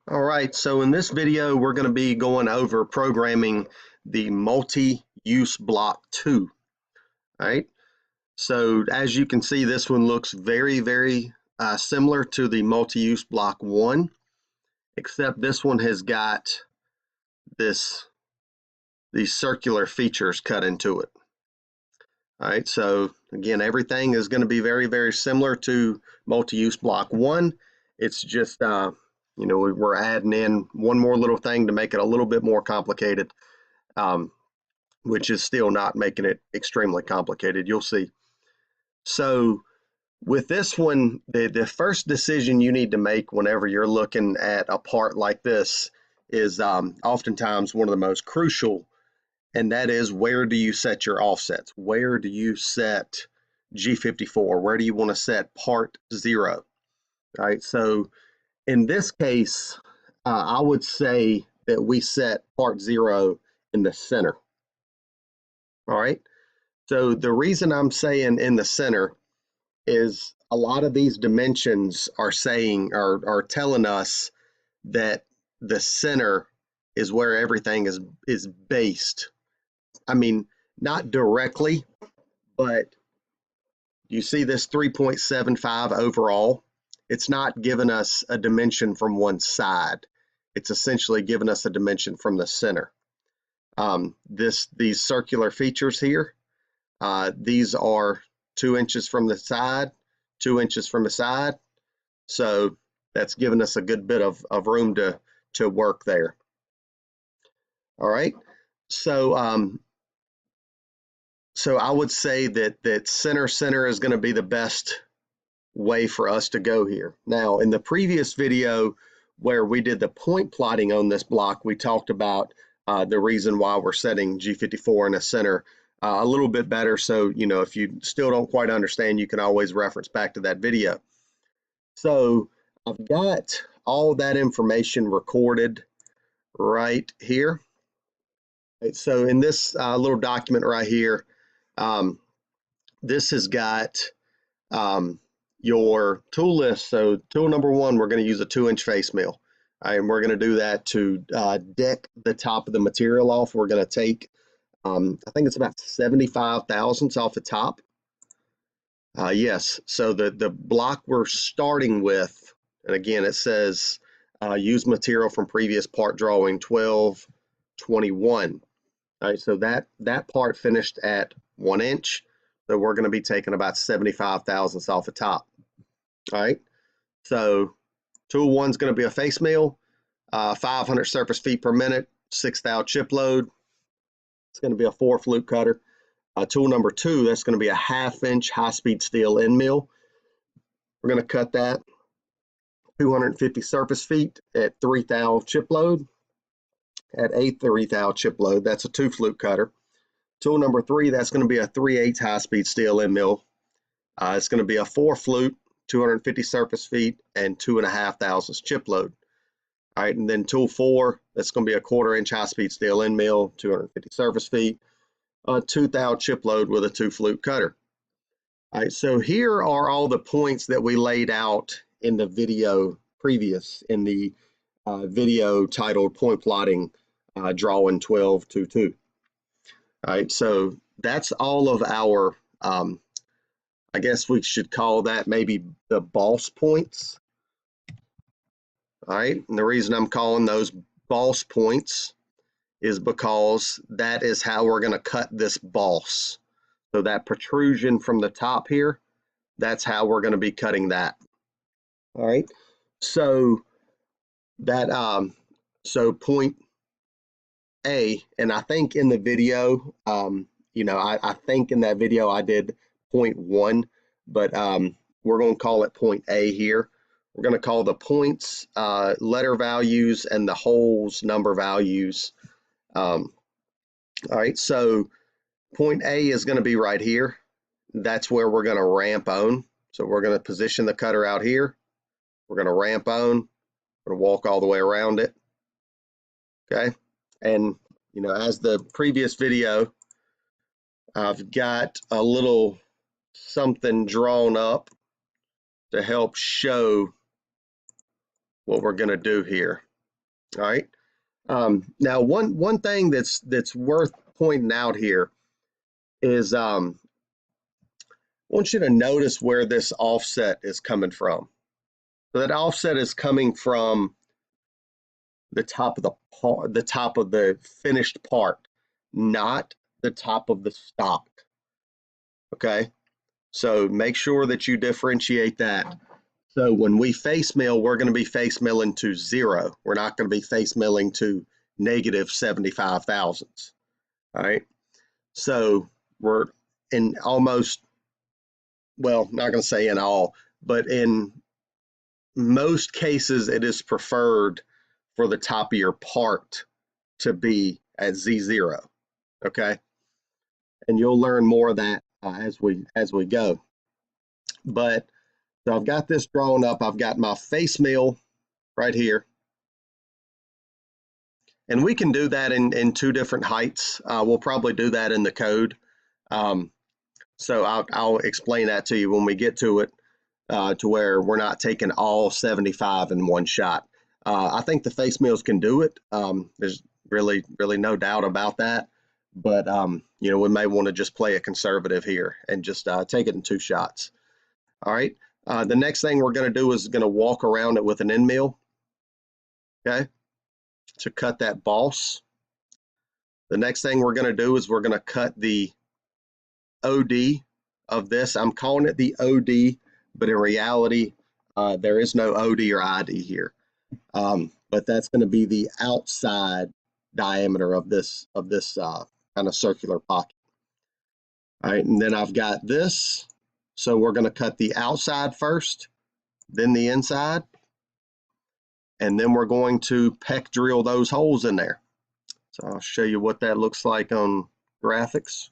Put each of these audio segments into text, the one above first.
All right, so in this video, we're going to be going over programming the multi-use block 2. All right, so as you can see, this one looks very similar to the multi-use block 1, except this one has got these circular features cut into it. All right, so again, everything is going to be very similar to multi-use block 1. It's just we're adding in one more little thing to make it a little bit more complicated, which is still not making it extremely complicated. You'll see. So with this one, the first decision you need to make whenever you're looking at a part like this is oftentimes one of the most crucial, and that is, where do you set your offsets? Where do you set G54? Where do you want to set part 0? All right, so in this case, I would say that we set part 0 in the center. All right, so the reason I'm saying in the center is a lot of these dimensions are telling us that the center is where everything is based. I mean, not directly, but you see this 3.75 overall. It's not giving us a dimension from one side. It's essentially giving us a dimension from the center. These circular features here, these are 2 inches from the side, 2 inches from the side. So that's giving us a good bit of room to work there. All right. So so I would say that center is going to be the best way for us to go here. Now, in the previous video where we did the point plotting on this block, we talked about the reason why we're setting G54 in the center a little bit better. So, if you still don't quite understand, you can always reference back to that video. So I've got all that information recorded right here. Right, so in this little document right here, this has got your tool list. So tool number 1, we're going to use a 2-inch face mill. And we're going to do that to deck the top of the material off. We're going to take, I think it's about 75 thousandths off the top. Yes, so the block we're starting with, and again, it says use material from previous part drawing 1221. All right, so that part finished at 1 inch. So we're going to be taking about 75 thousandths off the top. All right, so tool 1 is going to be a face mill, 500 surface feet per minute, 6 thou chip load. It's going to be a 4 flute cutter. Tool number 2, that's going to be a 1/2 inch high-speed steel end mill. We're going to cut that 250 surface feet at 3 thou chip load. At 3 thou chip load, that's a 2 flute cutter. Tool number 3, that's going to be a 3/8 high-speed steel end mill. It's going to be a 4 flute, 250 surface feet, and 2.5 thousandths chip load. All right, and then tool 4, that's going to be a 1/4 inch high-speed steel end mill, 250 surface feet, 2 thou chip load with a 2 flute cutter. All right, so here are all the points that we laid out in the video previous, in the video titled Point Plotting Drawing 1222. All right, so that's all of our, I guess we should call that maybe the boss points. All right, and the reason I'm calling those boss points is because that is how we're going to cut this boss. So that protrusion from the top here, that's how we're going to be cutting that. All right, so that so point A, and I think in the video, I think in that video I did point 1, but we're going to call it point A here. We're going to call the points letter values and the holes number values. All right, so point A is going to be right here. That's where we're going to ramp on. So we're going to position the cutter out here. We're going to ramp on. We're going to walk all the way around it. Okay, and as the previous video, I've got a little something drawn up to help show what we're going to do here. All right. Now, one thing that's worth pointing out here is I want you to notice where this offset is coming from. So that offset is coming from the top of the top of the finished part, not the top of the stock. Okay, so make sure that you differentiate that. So when we face mill, we're going to be face milling to 0. We're not going to be face milling to negative 75 thousandths. All right, so we're in almost, well, not going to say in all, but in most cases, it is preferred for the top of your part to be at Z0. Okay, and you'll learn more of that as we go. But so I've got this drawn up. I've got my face mill right here, and we can do that in 2 different heights. We'll probably do that in the code. So I'll explain that to you when we get to it, to where we're not taking all 75 in one shot. I think the face mills can do it. There's really no doubt about that. But you know, we may want to just play a conservative here and just take it in 2 shots. All right. The next thing we're going to do is going to walk around it with an end mill. Okay, to cut that boss. The next thing we're going to do is we're going to cut the OD of this. I'm calling it the OD, but in reality, there is no OD or ID here. But that's going to be the outside diameter of this kind of circular pocket. All right, and then I've got this. So we're going to cut the outside first, then the inside, and then we're going to peck drill those holes in there. So I'll show you what that looks like on graphics.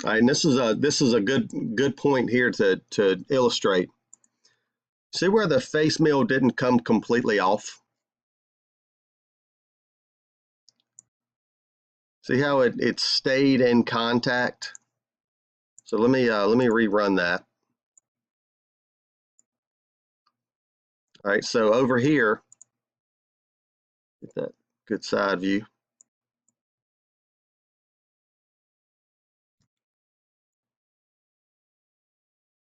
All right, and this is a good point here to illustrate. See where the face mill didn't come completely off? See how it stayed in contact? So let me rerun that. All right, so over here, get that good side view.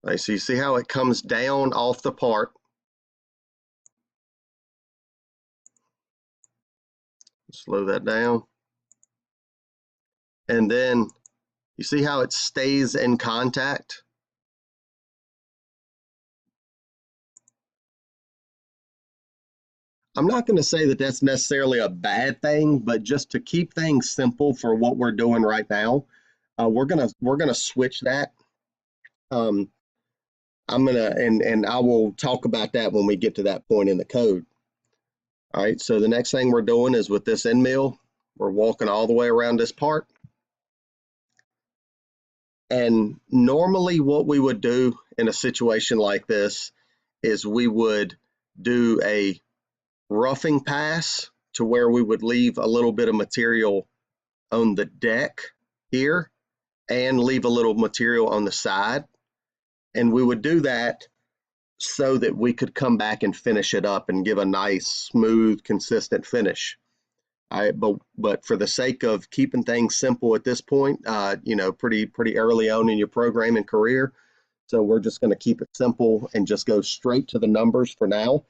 All right, so you see how it comes down off the part. Slow that down. And then you see how it stays in contact? I'm not going to say that that's necessarily a bad thing, but just to keep things simple for what we're doing right now, we're gonna switch that. I'm gonna and I will talk about that when we get to that point in the code. All right, so the next thing we're doing is with this end mill, we're walking all the way around this part. And normally what we would do in a situation like this is we would do a roughing pass to where we would leave a little bit of material on the deck here and leave a little material on the side. And we would do that so that we could come back and finish it up and give a nice, smooth, consistent finish. All right, but for the sake of keeping things simple at this point, you know, pretty early on in your programming career, so we're just going to keep it simple and just go straight to the numbers for now.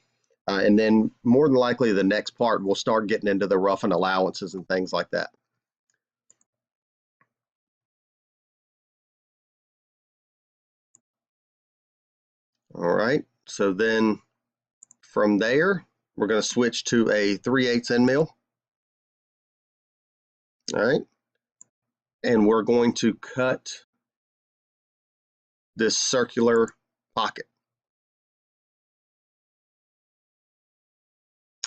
And then more than likely the next part, we'll start getting into the rough and allowances and things like that. All right, so then from there, we're going to switch to a 3/8 end mill. All right, and we're going to cut this circular pocket.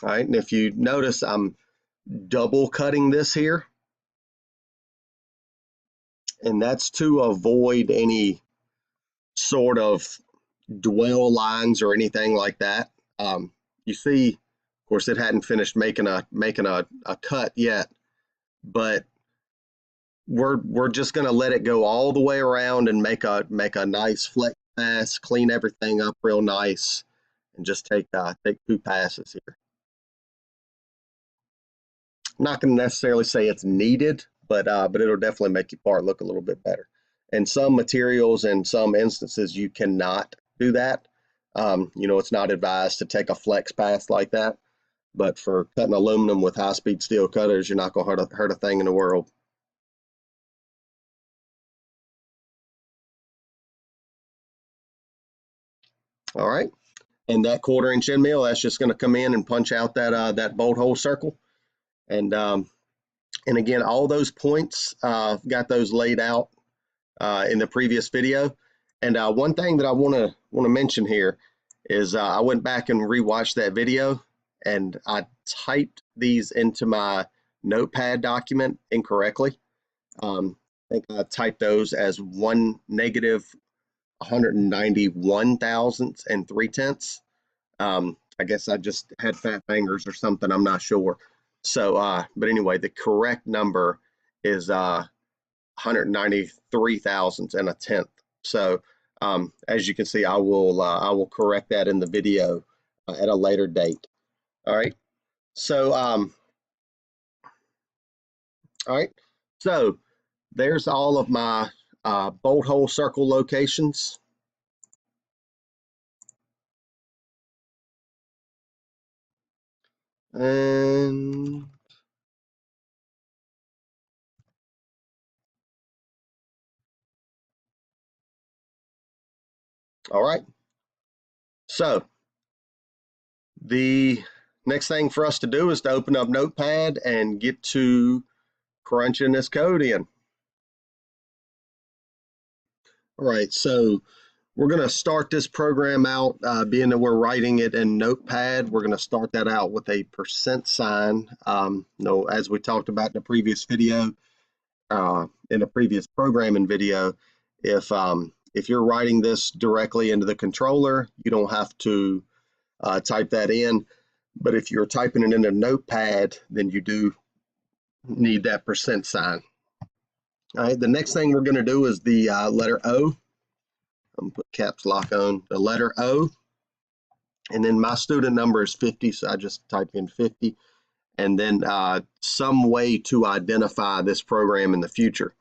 All right, and if you notice, I'm double cutting this here, and that's to avoid any sort of dwell lines or anything like that. You see, of course, it hadn't finished making a cut yet, but we're just going to let it go all the way around and make a nice flex pass, clean everything up real nice, and just take 2 passes here. I'm not going to necessarily say it's needed, but it'll definitely make your part look a little bit better. And some materials and some instances you cannot do that. It's not advised to take a flex pass like that. But for cutting aluminum with high-speed steel cutters, you're not going to hurt a thing in the world. All right. And that 1/4 inch end mill, that's just going to come in and punch out that bolt hole circle. And again, all those points, got those laid out in the previous video. And one thing that I want to mention here is I went back and rewatched that video, and I typed these into my notepad document incorrectly. I think I typed those as -191 thousandths and 3/10. I guess I just had fat fingers or something. I'm not sure. So, but anyway, the correct number is 193 thousandths and a tenth. So, as you can see, I will correct that in the video at a later date. All right. So, all right. So there's all of my bolt hole circle locations. And all right. So the next thing for us to do is to open up Notepad and get to crunching this code in. All right, so we're going to start this program out, being that we're writing it in Notepad, we're going to start that out with a %sign. As we talked about in the previous video, in the previous programming video, if you're writing this directly into the controller, you don't have to type that in. But if you're typing it into Notepad, then you do need that %sign. All right, the next thing we're going to do is the letter O. I'm going to put caps lock on the letter O. And then my student number is 50, so I just type in 50. And then some way to identify this program in the future.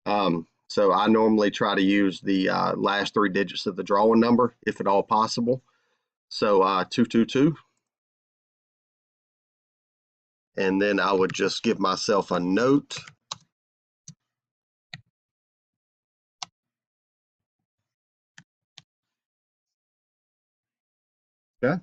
So I normally try to use the last 3 digits of the drawing number, if at all possible. So 222. And then I would just give myself a note. Okay.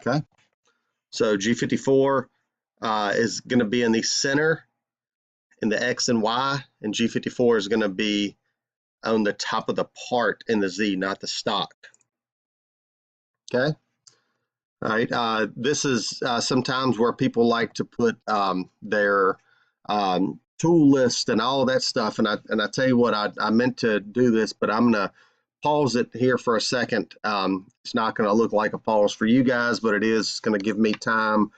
Okay. So G54 is going to be in the center in the X and Y, and G54 is going to be on the top of the part in the Z, not the stock. Okay. All right. This is sometimes where people like to put their tool list and all of that stuff. And I tell you what, I meant to do this, but I'm going to pause it here for a second. It's not going to look like a pause for you guys, but it is going to give me time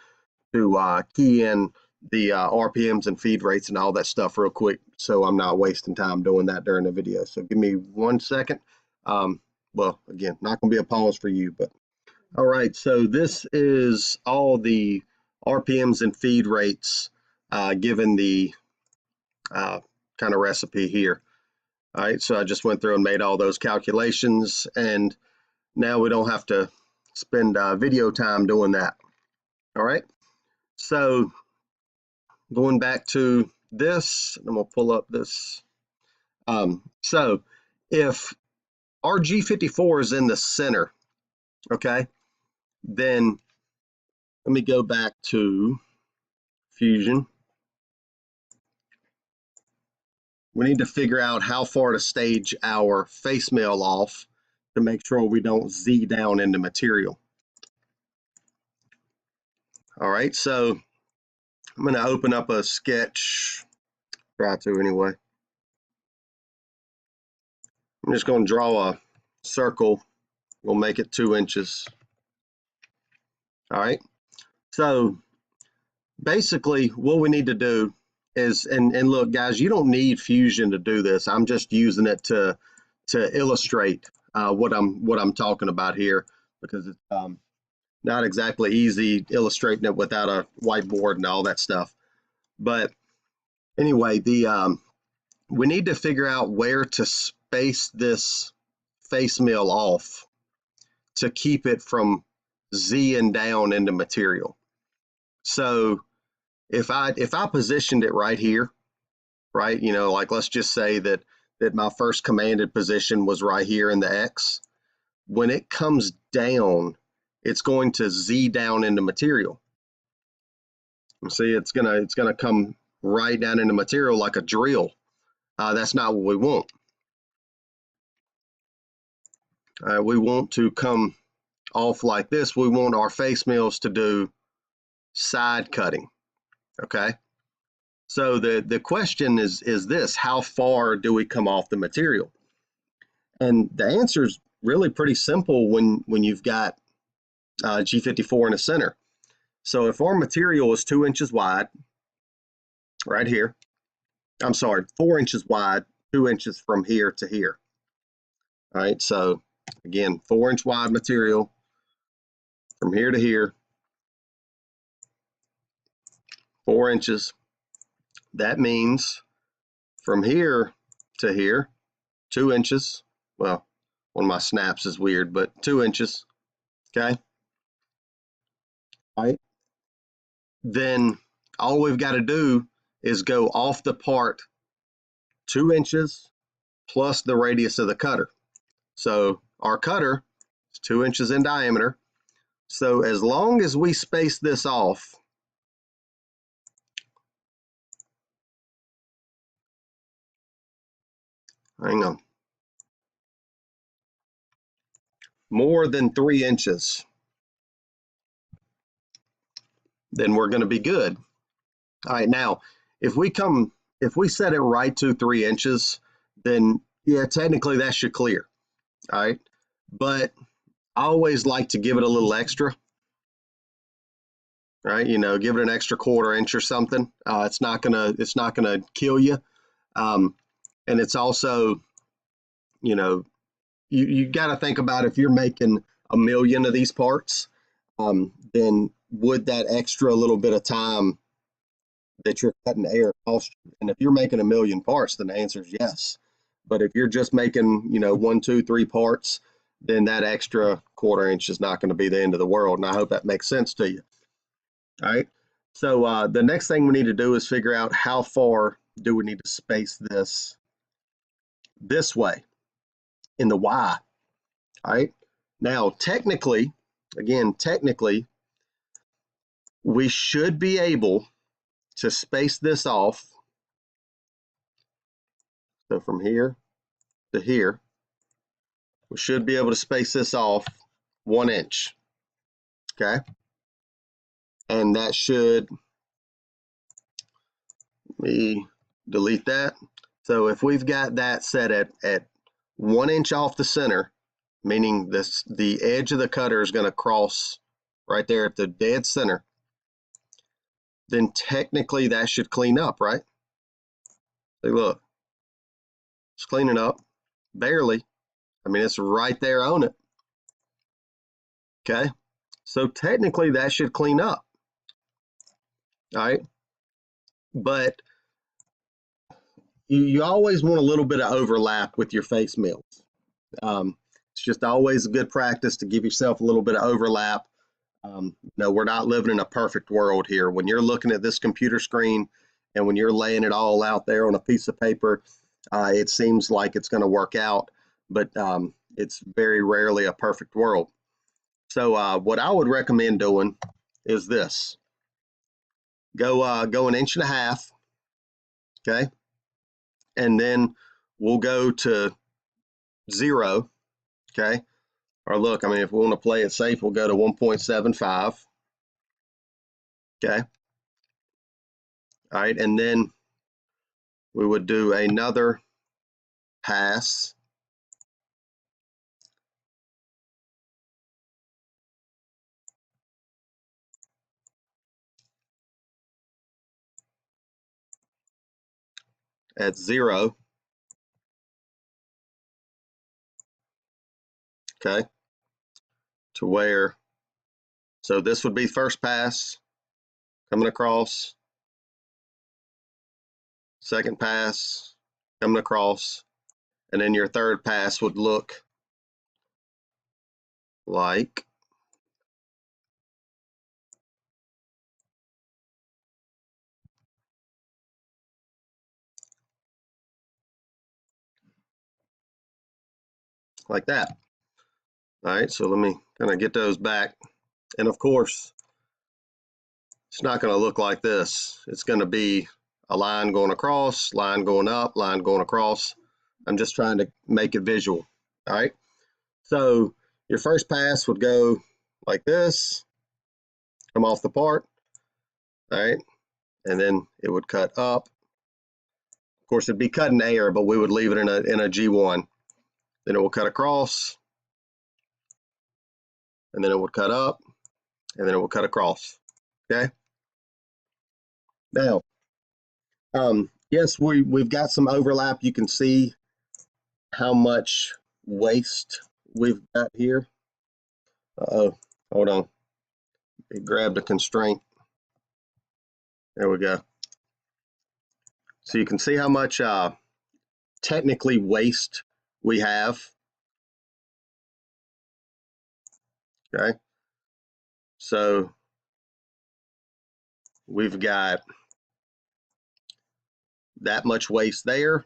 to key in the RPMs and feed rates and all that stuff real quick, so I'm not wasting time doing that during the video. So give me 1 second. Well, again, not going to be a pause for you, but all right. So this is all the RPMs and feed rates given the kind of recipe here. All right. So I just went through and made all those calculations, and now we don't have to spend video time doing that. All right. So going back to this, and we'll pull up this. So if our G54 is in the center, okay, then let me go back to Fusion. we need to figure out how far to stage our face mill off to make sure we don't Z down into material. All right, so I'm going to open up a sketch, try to anyway. I'm just going to draw a circle. We'll make it 2 inches. All right, so basically what we need to do is, and look guys, you don't need Fusion to do this. I'm just using it to illustrate what I'm talking about here, because it's not exactly easy illustrating it without a whiteboard and all that stuff. But anyway, we need to figure out where to space this face mill off to keep it from Z-ing down into material. So if I positioned it right here, right, you know, like let's just say that my first commanded position was right here in the X, when it comes down, it's going to Z down into material. You see, it's gonna come right down into material like a drill. That's not what we want. We want to come off like this. We want our face mills to do side cutting. Okay. So the question is this: how far do we come off the material? And the answer is really pretty simple when you've got G54 in the center. So if our material is 2 inches wide, right here, I'm sorry, 4 inches wide, 2 inches from here to here. All right, so again, 4-inch wide material from here to here, 4 inches. That means from here to here, 2 inches. Well, one of my snaps is weird, but 2 inches. Okay. All right. Then all we've got to do is go off the part 2 inches plus the radius of the cutter. So our cutter is 2 inches in diameter. So as long as we space this off, hang on, more than 3 inches, then we're going to be good. All right, now if we set it right to 3 inches, then yeah, technically that should clear. All right, but I always like to give it a little extra. Right, you know, give it an extra 1/4 inch or something. It's not gonna kill you, and it's also, you know, you got to think about if you're making 1,000,000 of these parts, then would that extra little bit of time that you're cutting air cost you? And if you're making 1,000,000 parts, then the answer is yes. But if you're just making, you know, 1, 2, 3 parts, then that extra 1/4 inch is not going to be the end of the world. And I hope that makes sense to you. All right. So the next thing we need to do is figure out how far do we need to space this way in the Y. All right. Now, technically, we should be able to space this off. So from here to here, we should be able to space this off 1 inch. Okay. And that should, let me delete that. So if we've got that set at 1 inch off the center, meaning the edge of the cutter is going to cross right there at the dead center, then technically that should clean up, right? See, look, it's cleaning up, barely. I mean, it's right there on it. Okay, so technically that should clean up. All right, but you always want a little bit of overlap with your face mills. It's just always a good practice to give yourself a little bit of overlap. No, we're not living in a perfect world here. When you're looking at this computer screen and when you're laying it all out there on a piece of paper, it seems like it's going to work out, but it's very rarely a perfect world. So what I would recommend doing is this. Go 1.5 inches. Okay. and then we'll go to 0, okay? Or look, I mean, if we want to play it safe, we'll go to 1.75, okay? All right, and then we would do another pass at 0, okay? To where, so this would be first pass coming across, second pass coming across, and then your third pass would look like that. All right, so let me kind of get those back. And of course, it's not going to look like this. It's going to be a line going across, line going up, line going across. I'm just trying to make it visual. All right, so your first pass would go like this, come off the part, all right, and then it would cut up. Of course, it'd be cut in air, but we would leave it in a G1. Then it will cut across, and then it would cut up, and then it will cut across. Okay. Now, yes, we've got some overlap. You can see how much waste we've got here. Uh-oh, hold on. It grabbed a constraint. There we go. So you can see how much technically waste we have. Okay. So we've got that much waste there.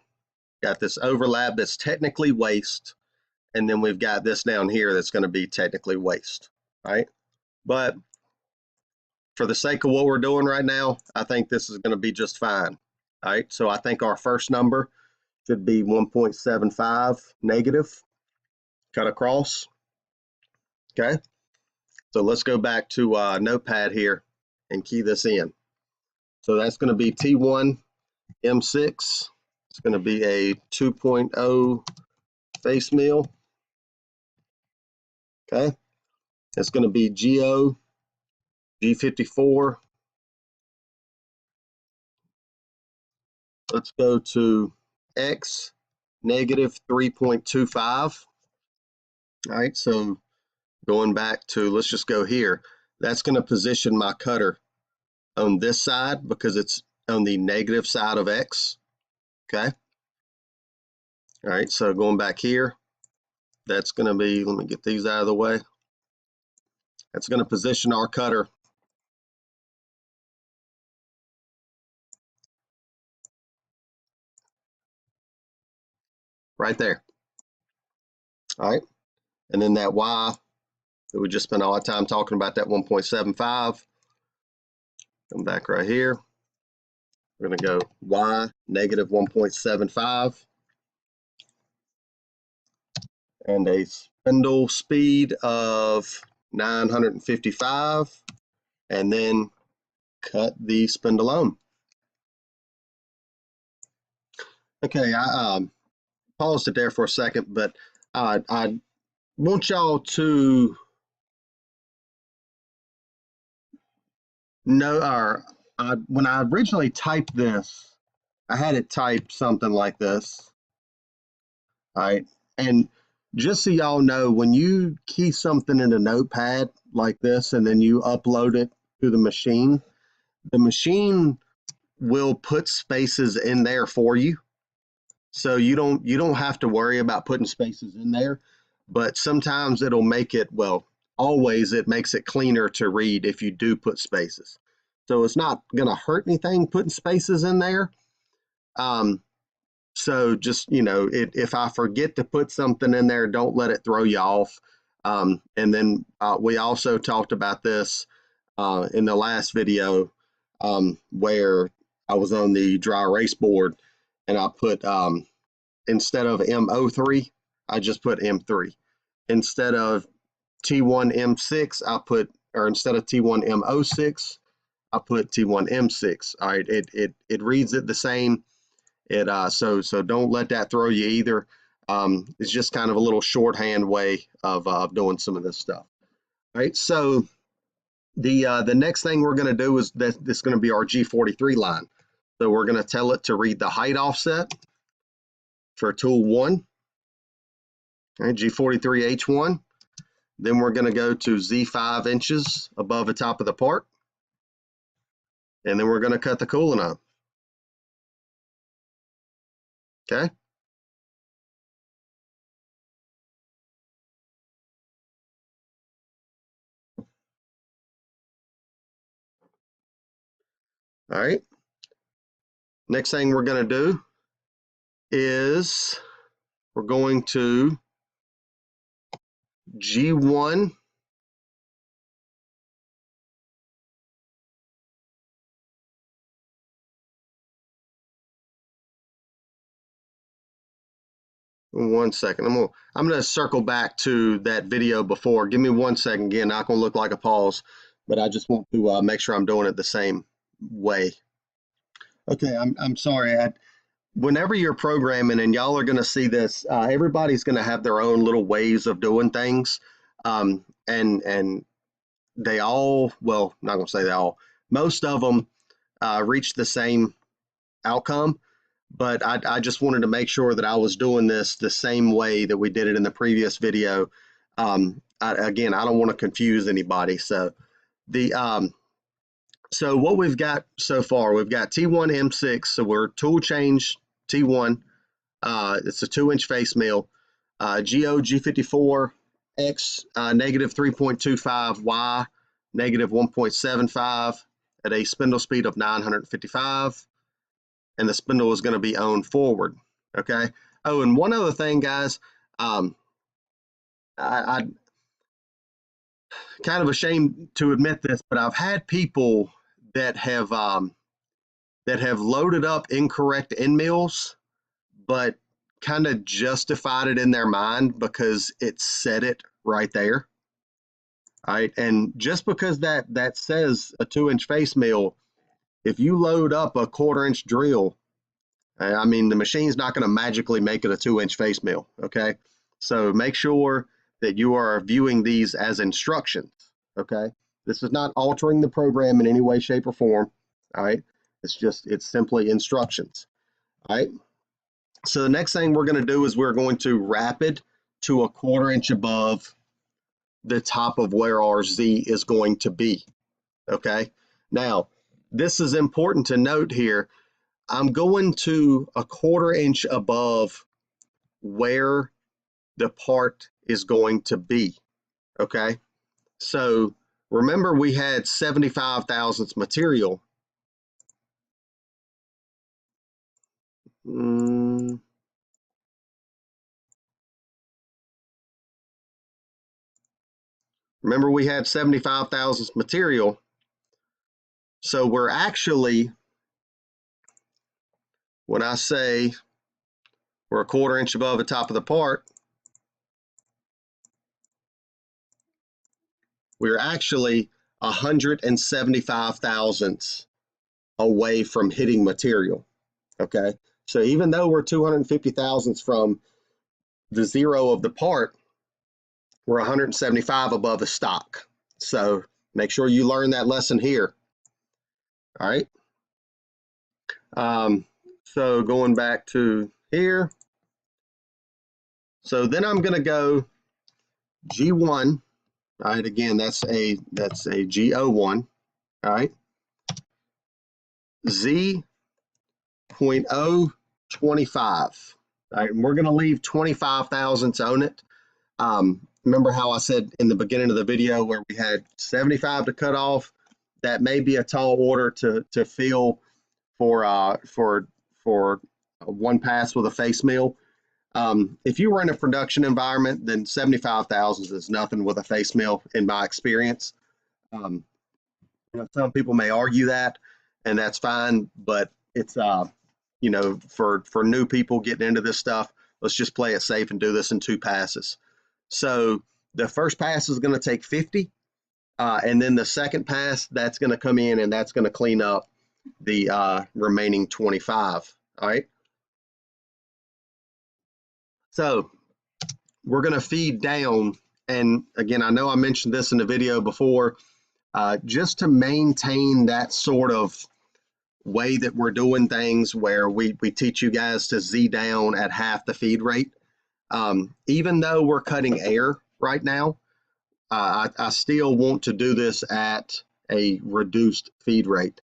Got this overlap that's technically waste. And then we've got this down here that's going to be technically waste. Right. But for the sake of what we're doing right now, I think this is going to be just fine. All right. So I think our first number should be 1.75 negative, cut across. Okay. So let's go back to Notepad here and key this in. So that's going to be T1 M6. It's going to be a 2.0 face meal. Okay. It's going to be GO G54. Let's go to X negative 3.25. All right. So going back to, let's just go here. That's going to position my cutter on this side because it's on the negative side of X. Okay. All right. So going back here, that's going to be, let me get these out of the way. That's going to position our cutter right there. All right. And then that Y that we just spent all our time talking about, that 1.75. Come back right here. We're going to go Y negative 1.75. And a spindle speed of 955. And then cut the spindle on. Okay, I paused it there for a second, but I want y'all to know, when I originally typed this, I had it type something like this. All right, and just so y'all know, when you key something in a notepad like this and then you upload it to the machine will put spaces in there for you. So you don't have to worry about putting spaces in there, but sometimes it'll make it, well, always it makes it cleaner to read if you do put spaces. So it's not going to hurt anything putting spaces in there. So just, if I forget to put something in there, don't let it throw you off. And then we also talked about this in the last video where I was on the dry erase board, and I put, instead of M03, I just put M3. Instead of T1M6, or instead of T1M06, I put T1M6. All right, it reads it the same. So don't let that throw you either. It's just kind of a little shorthand way of doing some of this stuff. All right, so the next thing we're going to do is this is going to be our G43 line. So we're going to tell it to read the height offset for tool 1. Okay, G43H1. Then we're going to go to Z5 inches above the top of the part. And then we're going to cut the coolant on. Okay. All right. Next thing we're going to do is we're going to G1 1 second. I'm gonna circle back to that video before. Give me 1 second. Again, not gonna look like a pause, but I just want to make sure I'm doing it the same way. Okay, I'm sorry. Whenever you're programming, and y'all are gonna see this, everybody's gonna have their own little ways of doing things, and they all, well, not gonna say they all, most of them reach the same outcome. But I just wanted to make sure that I was doing this the same way that we did it in the previous video. Again, I don't want to confuse anybody. So so what we've got so far, we've got T1M6. So we're tool change T1. It's a 2-inch face mill. GO-G54X negative 3.25, Y negative 1.75 at a spindle speed of 955. And the spindle is going to be on forward. Okay. Oh, and one other thing, guys, I kind of ashamed to admit this, but I've had people that have loaded up incorrect end mills, but kind of justified it in their mind because it said it right there. All right, and just because that says a 2-inch face mill, if you load up a 1/4-inch drill, I mean, the machine's not going to magically make it a 2-inch face mill, okay? So make sure that you are viewing these as instructions, okay? This is not altering the program in any way, shape, or form, all right? It's simply instructions, all right? So the next thing we're going to do is we're going to rapid to a 1/4 inch above the top of where our Z is going to be, okay? Now, this is important to note here. I'm going to a 1/4 inch above where the part is going to be, okay? So remember we had 75 thousandths material. Remember we had 75 thousandths material. So we're actually, when I say we're a 1/4 inch above the top of the part, we're actually 175 thousandths away from hitting material, okay? So even though we're 250 thousandths from the zero of the part, we're 175 above the stock. So make sure you learn that lesson here. All right. So going back to here. So then I'm going to go G1. All right. Again, that's a GO1. All right. Z.025. All right. And we're going to leave 25 thousandths on it. Remember how I said in the beginning of the video where we had 75 to cut off? That may be a tall order to fill for one pass with a face mill. If you were in a production environment, then 75 thousandths is nothing with a face mill, in my experience. Some people may argue that, and that's fine, but it's you know, for new people getting into this stuff, let's just play it safe and do this in 2 passes. So the first pass is going to take 50, and then the second pass, that's going to come in and that's going to clean up the remaining 25. All right. So we're going to feed down. And again, I know I mentioned this in the video before, just to maintain that sort of way that we're doing things where we teach you guys to Z down at half the feed rate. Even though we're cutting air right now, I still want to do this at a reduced feed rate.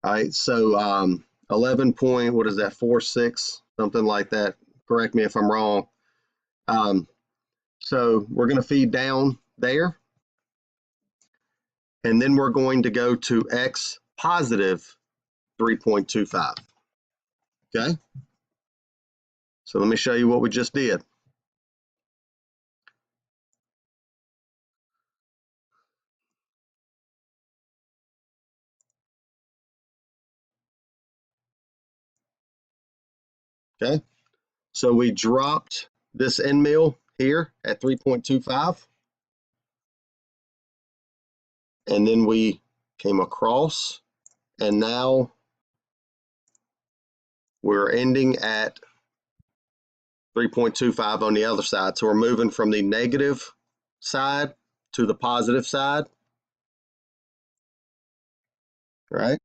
All right, so 11 point, what is that, 46, something like that. Correct me if I'm wrong. So we're going to feed down there. And then we're going to go to X positive 3.25. Okay. So let me show you what we just did. Okay. So we dropped this end mill here at 3.25. And then we came across, and now we're ending at 3.25 on the other side. So we're moving from the negative side to the positive side. Right?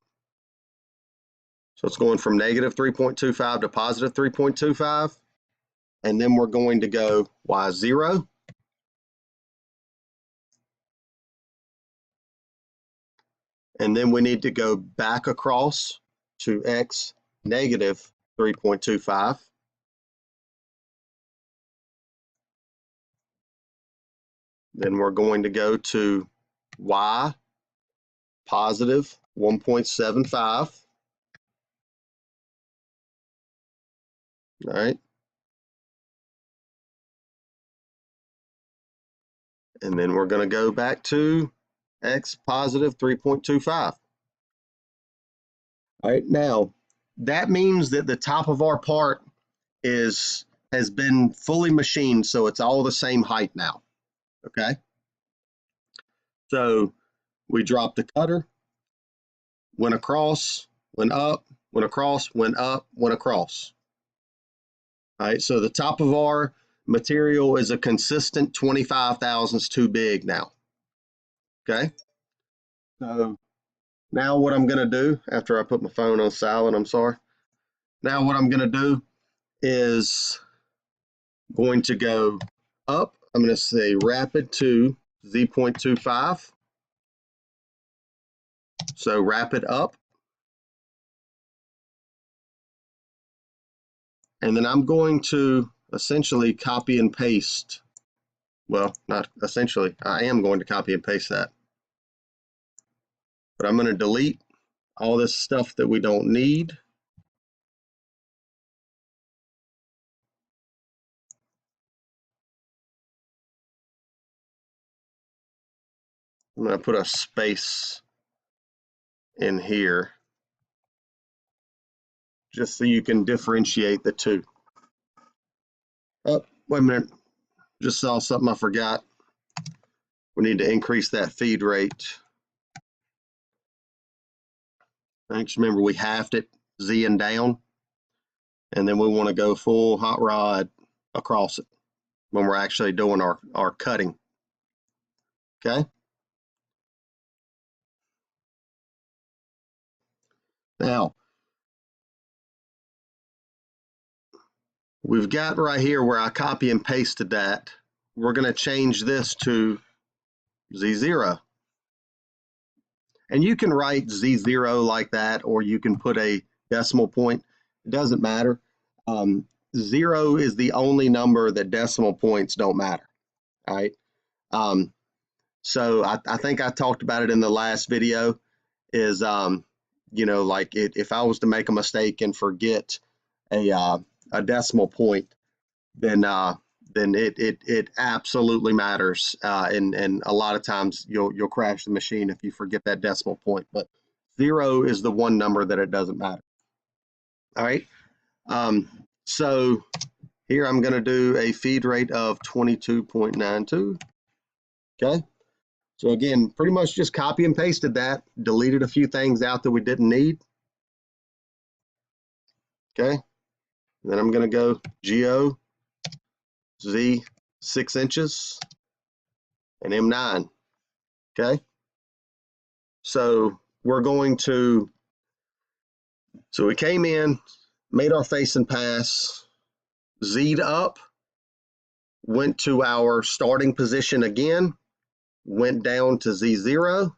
So it's going from negative 3.25 to positive 3.25. And then we're going to go Y0. And then we need to go back across to X negative 3.25. Then we're going to go to Y positive 1.75. All right. And then we're going to go back to X positive 3.25. All right. Now, that means that the top of our part has been fully machined, so it's all the same height now. Okay. So we dropped the cutter, went across, went up, went across, went up, went across. All right. So the top of our material is a consistent 25 thousandths too big now. Okay. So now what I'm going to do, after I put my phone on silent, I'm sorry. Now what I'm going to do is going to go up. I'm going to say rapid to Z.25. So rapid up. And then I'm going to essentially copy and paste. Well, not essentially, I am going to copy and paste that. But I'm going to delete all this stuff that we don't need. I'm going to put a space in here just so you can differentiate the two. Oh, wait a minute. Just saw something I forgot. We need to increase that feed rate. Thanks. Remember, we halved it, Z and down. And then we want to go full hot rod across it when we're actually doing our cutting. Okay. Now, we've got right here where I copy and pasted that. We're going to change this to Z0. And you can write Z0 like that, or you can put a decimal point. It doesn't matter. 0 is the only number that decimal points don't matter. All right. So I think I talked about it in the last video is, you know, like if I was to make a mistake and forget a decimal point, then it absolutely matters. And a lot of times you'll crash the machine if you forget that decimal point. But 0 is the one number that it doesn't matter. All right. So here I'm going to do a feed rate of 22.92. Okay. So again, pretty much just copy and pasted that, deleted a few things out that we didn't need. Okay. And then I'm going to go GO, Z 6 inches, and M9. Okay. So we're going to, so we came in, made our face and pass, Z'd up, went to our starting position again, went down to Z0,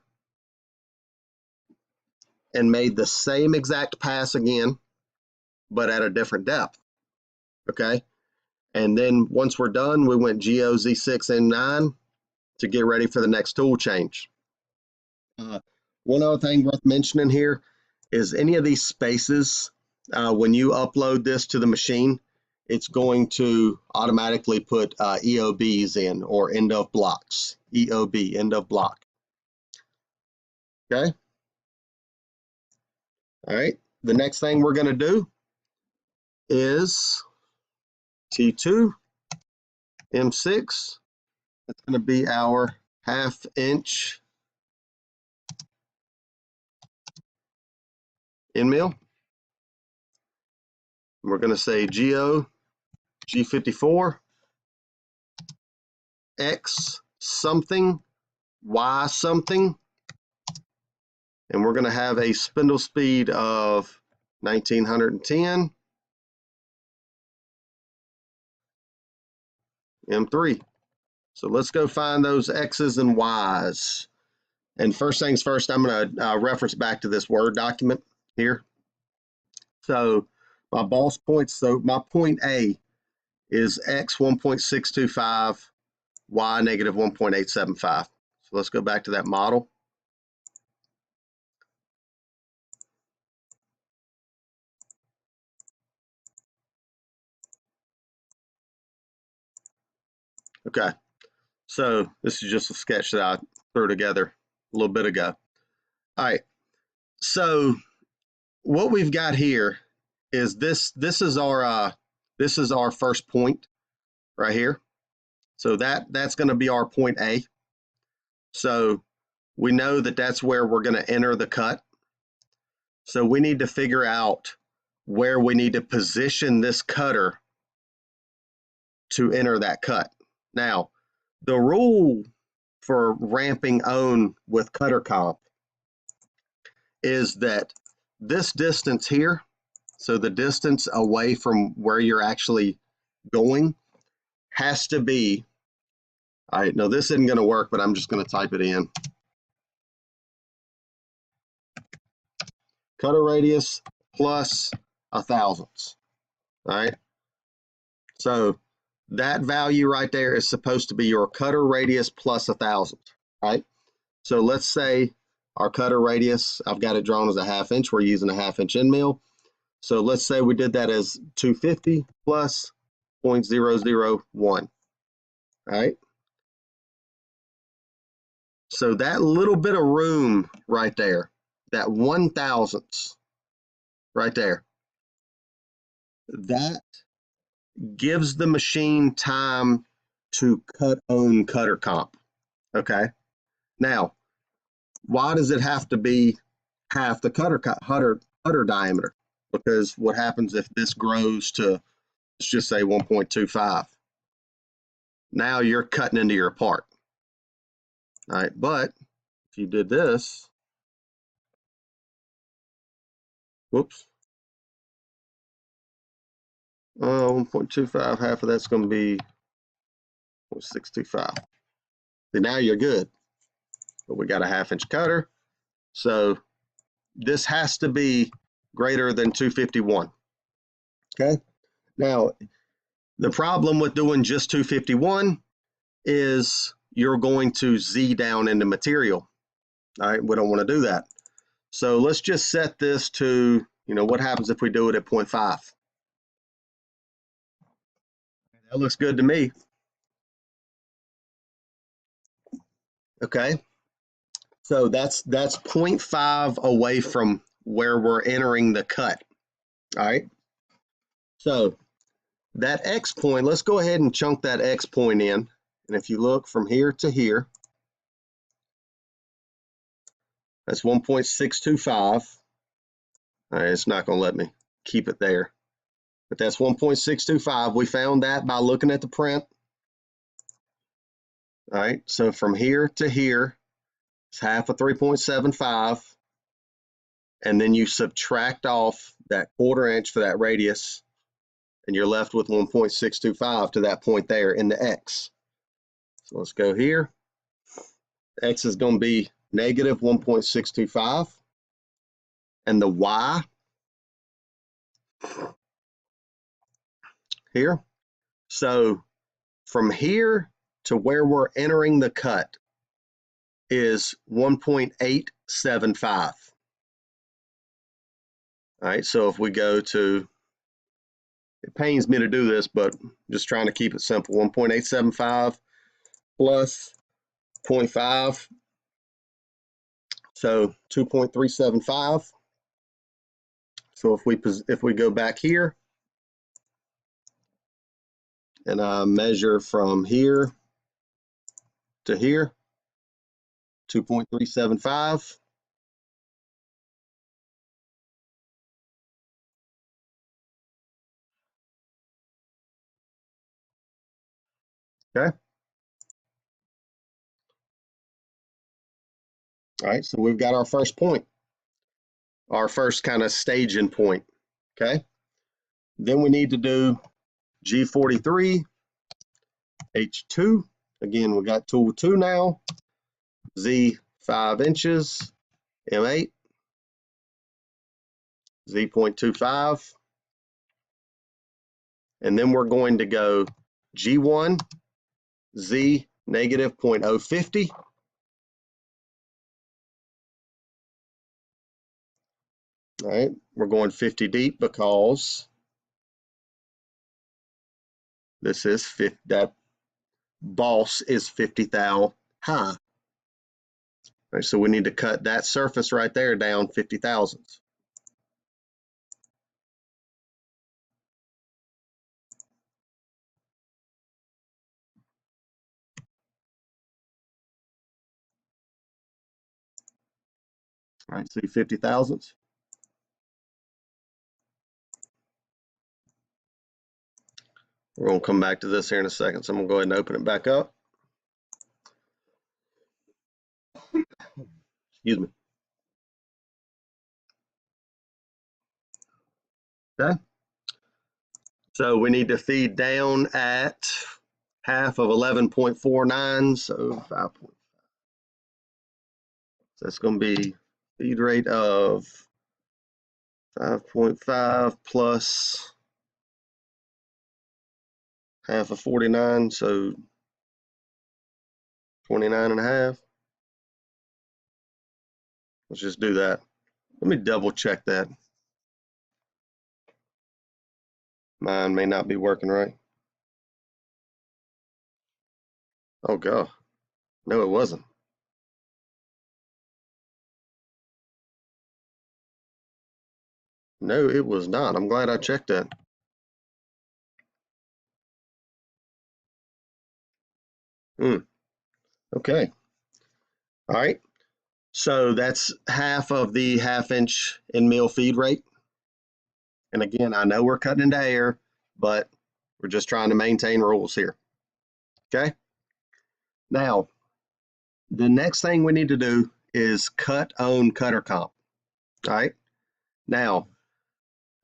and made the same exact pass again, but at a different depth. Okay. And then once we're done, we went GO, Z6, M9 to get ready for the next tool change. One other thing worth mentioning here is any of these spaces, when you upload this to the machine, it's going to automatically put EOBs in, or end of blocks. EOB, end of block. Okay. All right. The next thing we're going to do is T2, M6. That's going to be our 1/2 inch end mill. We're going to say GO, G54, X something, Y something, and we're going to have a spindle speed of 1910 M3. So let's go find those X's and Y's. And first things first, I'm going to reference back to this Word document here. So my boss points, so my point A is X 1.625, Y negative 1.875. So let's go back to that model. Okay, so this is just a sketch that I threw together a little bit ago. All right, so what we've got here is this is our first point right here. So that's going to be our point A. So we know that that's where we're going to enter the cut. So we need to figure out where we need to position this cutter to enter that cut. Now, the rule for ramping on with cutter comp is that this distance here, so the distance away from where you're actually going, has to be, all right, no, this isn't going to work, but I'm just going to type it in. Cutter radius plus 1/1000. All right. So that value right there is supposed to be your cutter radius plus 1/1000. Right. So let's say our cutter radius, I've got it drawn as a 1/2 inch. We're using a 1/2 inch end mill. So let's say we did that as 250 plus 0.001. All right. So that little bit of room right there, that 1/1000th right there, that gives the machine time to cut on cutter comp. Okay. Now, why does it have to be half the cutter diameter? Because what happens if this grows to, let's just say 1.25? Now you're cutting into your part. All right. But if you did this, whoops, 1.25, half of that's going to be 0.625. So now you're good. But we got a 1/2 inch cutter. So this has to be greater than 251. Okay. Now, the problem with doing just 251 is you're going to Z down into material. All right. We don't want to do that. So let's just set this to, what happens if we do it at 0.5? That looks good to me. Okay. So that's 0.5 away from where we're entering the cut. All right. So that X point, let's go ahead and chunk that X point in. And if you look from here to here, that's 1.625. All right, it's not going to let me keep it there. But that's 1.625. We found that by looking at the print. All right, so from here to here, it's half of 3.75. And then you subtract off that 1/4 inch for that radius, and you're left with 1.625 to that point there in the X. So let's go here. X is going to be negative 1.625. And the Y here. So from here to where we're entering the cut is 1.875. All right, so if we go to, it pains me to do this, but I'm just trying to keep it simple. 1.875 plus 0.5, so 2.375. So if we go back here and I measure from here to here, 2.375. Okay. All right, so we've got our first point, our first kind of staging point. Okay. Then we need to do G43, H2. Again, we got tool 2 now. Z 5 inches, M8, Z 0.25. And then we're going to go G1, Z negative 0.050. All right, we're going 50 deep because this is 50, that boss is 50 thou high. All right, so we need to cut that surface right there down 50 thousandths. All right, see 50 thousandths. We're going to come back to this here in a second, so I'm going to go ahead and open it back up. Excuse me. Okay. So we need to feed down at half of 11.49, so 5. So that's going to be feed rate of 5.5 plus half of 49, so 29.5. Let's just do that. Let me double check that. Mine may not be working right. Oh God, no, it wasn't. No, it was not. I'm glad I checked that. Okay. All right. So that's half of the 1/2 inch in meal feed rate. And again, I know we're cutting into air, but we're just trying to maintain rules here. Okay. Now, the next thing we need to do is cut on cutter comp. All right. Now,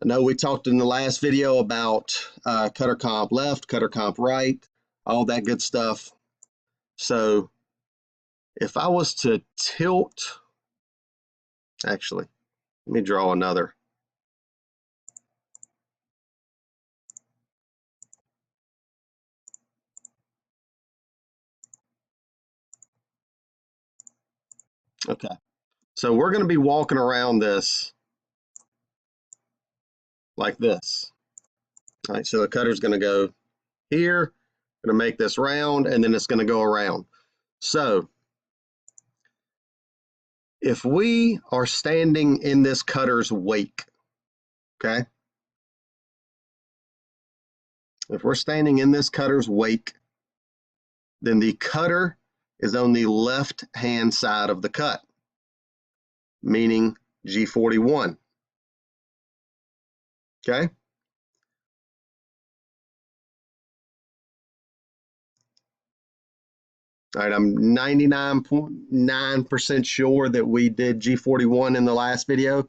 I know we talked in the last video about cutter comp left, cutter comp right, all that good stuff. So if I was to tilt, actually, let me draw another. Okay. So we're going to be walking around this like this. All right. So the cutter's going to go here, going to make this round, and then it's going to go around. So if we are standing in this cutter's wake, okay, if we're standing in this cutter's wake, then the cutter is on the left-hand side of the cut, meaning G41. Okay? All right, I'm 99.9% sure that we did G41 in the last video. I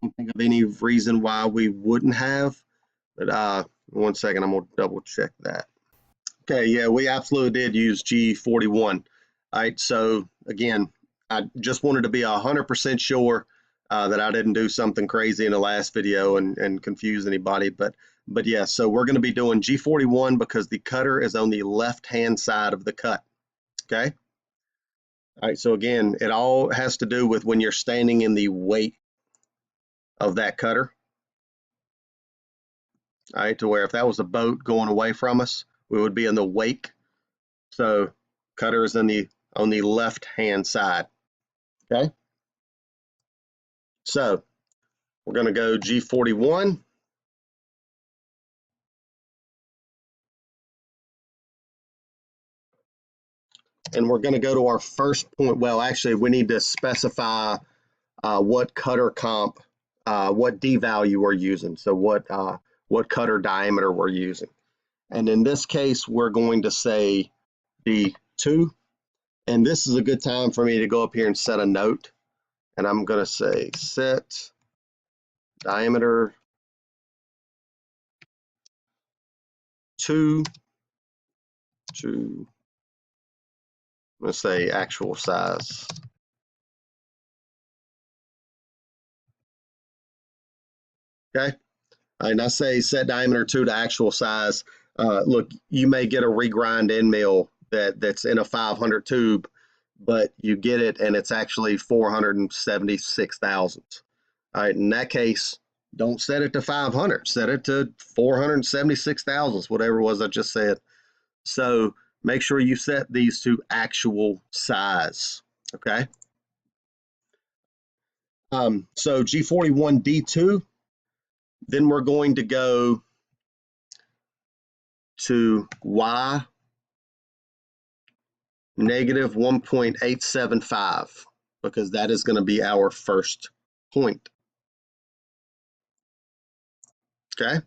don't think of any reason why we wouldn't have, but 1 second, I'm gonna double check that. Okay, yeah, we absolutely did use G41. All right, so again, I just wanted to be 100% sure that I didn't do something crazy in the last video and confuse anybody, but yeah, so we're gonna be doing G41 because the cutter is on the left-hand side of the cut. Okay. All right. So again, it all has to do with when you're standing in the wake of that cutter. All right. To where if that was a boat going away from us, we would be in the wake. So cutter is on the left-hand side. Okay. So we're going to go G41. And we're going to go to our first point. Well, actually, we need to specify what cutter comp, what D value we're using. So what cutter diameter we're using. And in this case, we're going to say D2. And this is a good time for me to go up here and set a note. And I'm going to say set diameter 2 to, let's say, actual size. Okay. And I say set diameter 2 to actual size. Look, you may get a regrind end mill that's in a 500 tube, but you get it and it's actually 476 thousandths. All right, in that case, don't set it to 500, set it to 476 thousandths, whatever it was I just said. So make sure you set these to actual size, okay? So G41D2, then we're going to go to Y negative 1.875 because that is going to be our first point. Okay.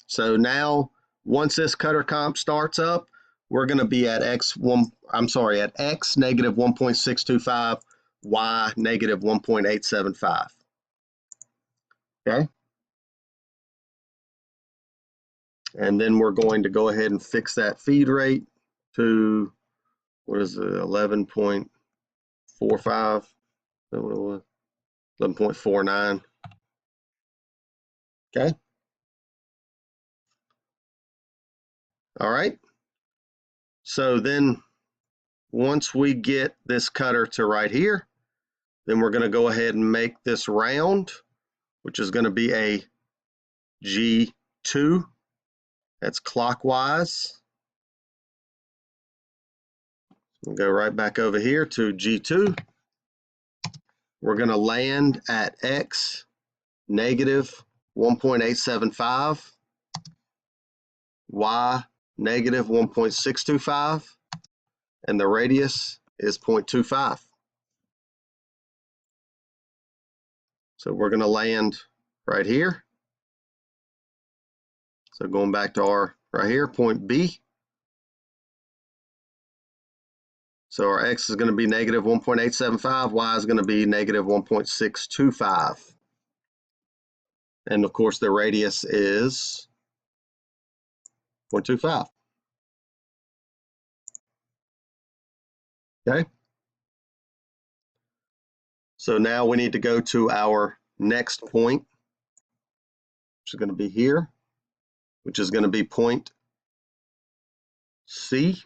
So now once this cutter comp starts up, we're going to be at X negative 1.625, Y negative 1.875. Okay. And then we're going to go ahead and fix that feed rate to, what is it, 11.45? Is that what it was? 11.49. Okay. All right. So then once we get this cutter to right here, then we're going to go ahead and make this round, which is going to be a G2. That's clockwise. We'll go right back over here to G2. We're going to land at X negative 1.875, Y negative 1.625, and the radius is 0.25. So we're going to land right here. So going back to our right here, point B. So our X is going to be negative 1.875, Y is going to be negative 1.625. And of course the radius is 0.25. Okay. So now we need to go to our next point, which is going to be here, which is going to be point C.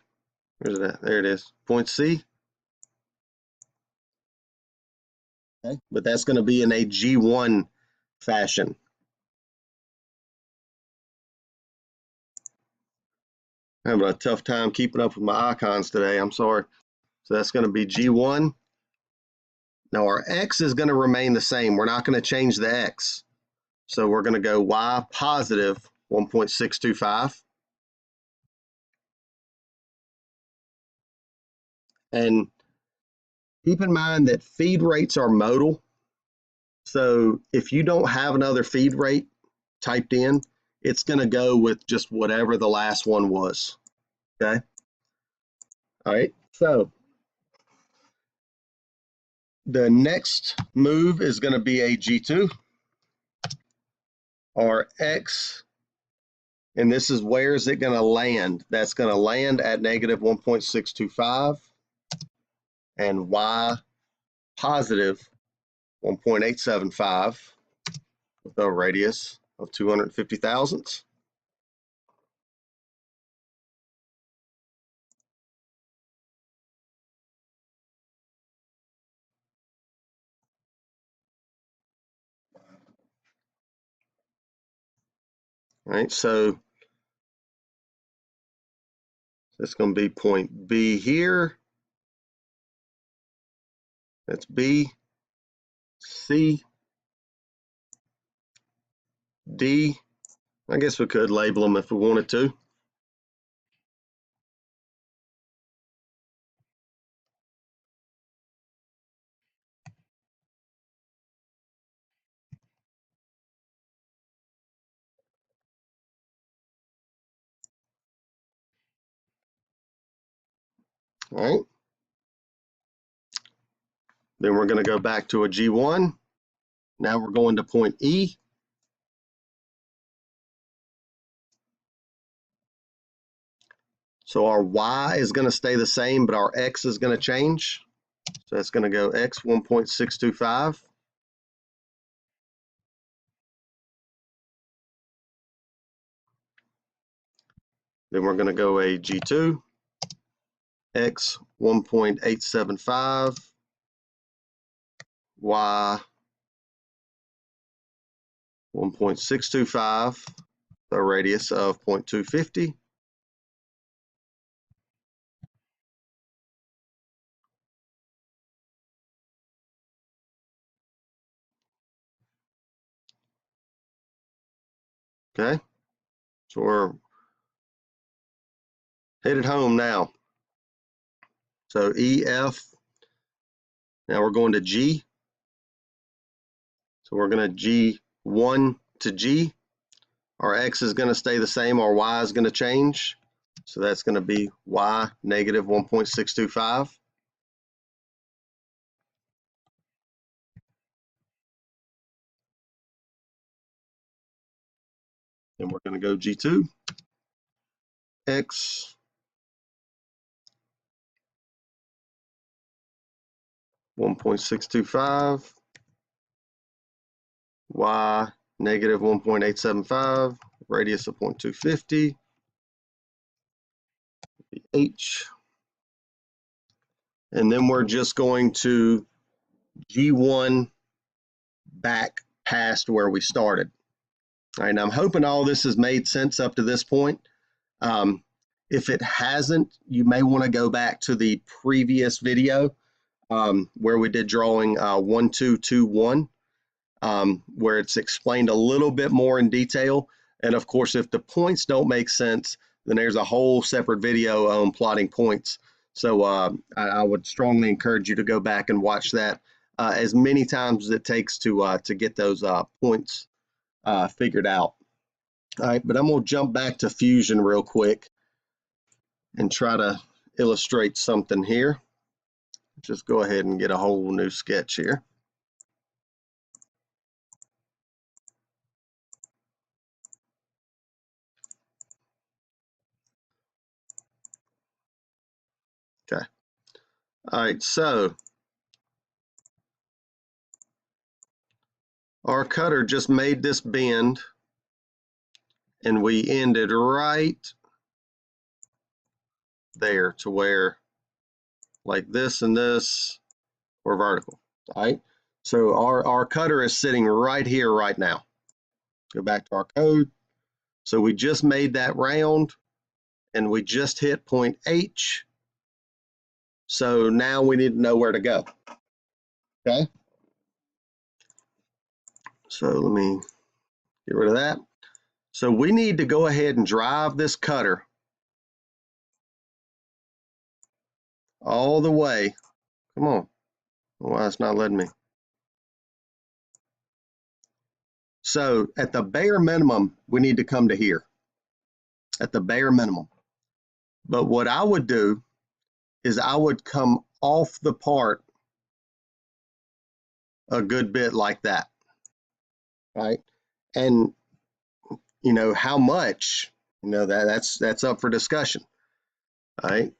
Where's it at? There it is, point C. Okay. But that's going to be in a G1 fashion. I'm having a tough time keeping up with my icons today. I'm sorry. So that's going to be G1. Now our X is going to remain the same. We're not going to change the X. So we're going to go Y positive 1.625. And keep in mind that feed rates are modal. So if you don't have another feed rate typed in, it's going to go with just whatever the last one was. Okay. All right. So the next move is going to be a G2. Our X, and this is where is it going to land? That's going to land at negative 1.625, and Y positive 1.875 with a radius of 250 thousandths. All right, so it's going to be point B here. That's B, C, D. I guess we could label them if we wanted to. All right. Then we're going to go back to a G1. Now we're going to point E. So our Y is going to stay the same, but our X is going to change. So that's going to go X 1.625. Then we're going to go a G2, X 1.875, Y 1.625, a radius of 0.250. Okay, so we're headed home now. So EF, now we're going to G. So we're going to G1 to G. Our X is going to stay the same, our Y is going to change. So that's going to be Y negative 1.625. Then we're going to go G2, X 1.625, Y negative 1.875, radius of 0.250, H. And then we're just going to G1 back past where we started. All right, and I'm hoping all this has made sense up to this point. If it hasn't, you may want to go back to the previous video where we did drawing 1221, where it's explained a little bit more in detail. And of course, if the points don't make sense, then there's a whole separate video on plotting points. So I would strongly encourage you to go back and watch that as many times as it takes to get those points figured out. All right, but I'm going to jump back to Fusion real quick and try to illustrate something here. Just go ahead and get a whole new sketch here. Okay. All right, so our cutter just made this bend and we ended right there to where like this and this were vertical. All right, so our cutter is sitting right here right now. Go back to our code. So we just made that round and we just hit point H. So now we need to know where to go. Okay, so let me get rid of that. So we need to go ahead and drive this cutter all the way. Come on. Why it's not letting me? So at the bare minimum, we need to come to here. At the bare minimum. But what I would do is I would come off the part a good bit like that, right? And you know how much, you know, that's up for discussion, right?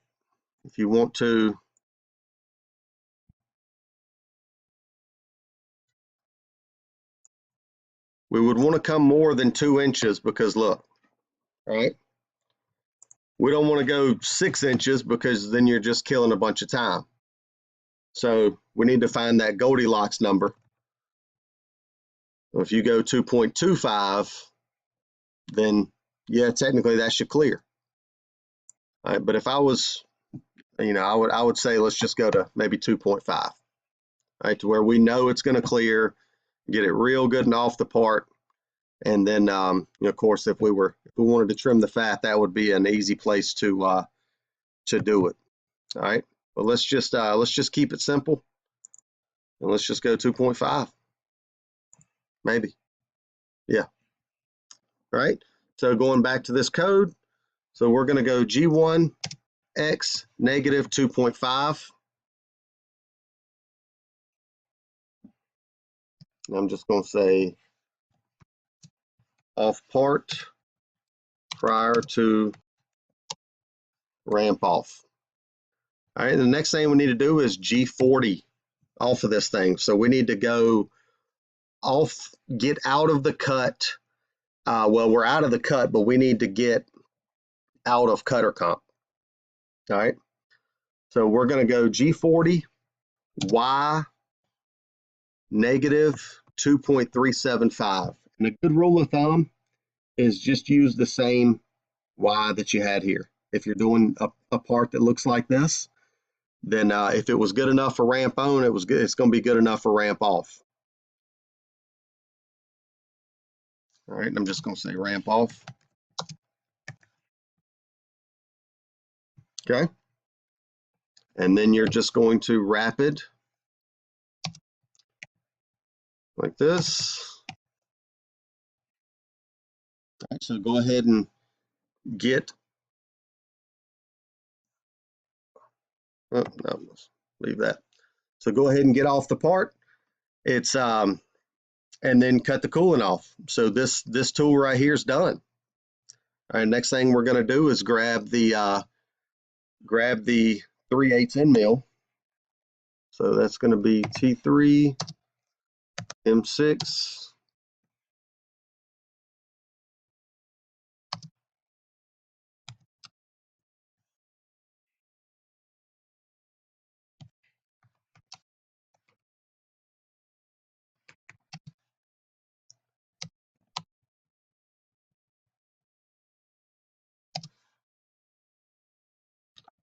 If you want to, we would want to come more than 2 inches because look, right? We don't want to go 6 inches because then you're just killing a bunch of time. So we need to find that Goldilocks number. If you go 2.25, then yeah, technically that should clear. All right, but if I was, you know, I would say let's just go to maybe 2.5, right, to where we know it's going to clear, get it real good and off the part, and then you know, of course, if we wanted to trim the fat, that would be an easy place to do it. All right, but let's just keep it simple, and let's just go 2.5, maybe, yeah. All right, so going back to this code, so we're going to go G1 X negative 2.5. I'm just going to say off part prior to ramp off. All right, the next thing we need to do is G40 off of this thing. So we need to go off, get out of the cut. Well, we're out of the cut, but we need to get out of cutter comp. All right, so we're going to go G40 Y negative 2.375. And a good rule of thumb is just use the same Y that you had here. If you're doing a part that looks like this, then if it was good enough for ramp on, it's going to be good enough for ramp off. All right, and I'm just going to say ramp off. Okay. And then you're just going to rapid like this. All right, so go ahead and get, oh, no, let's leave that. So go ahead and get off the part. It's and then cut the coolant off. So this tool right here is done. All right, next thing we're going to do is grab the 3/8 end mill. So that's going to be T3 M6.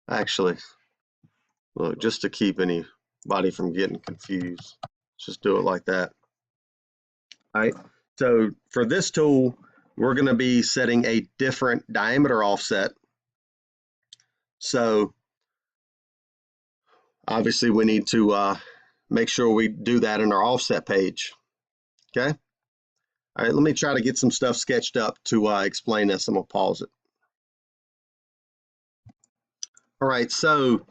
Actually, look, just to keep anybody from getting confused, just do it like that. All right, so for this tool, we're going to be setting a different diameter offset. So obviously we need to make sure we do that in our offset page. Okay. All right, let me try to get some stuff sketched up to explain this. I'm going to pause it. All right, so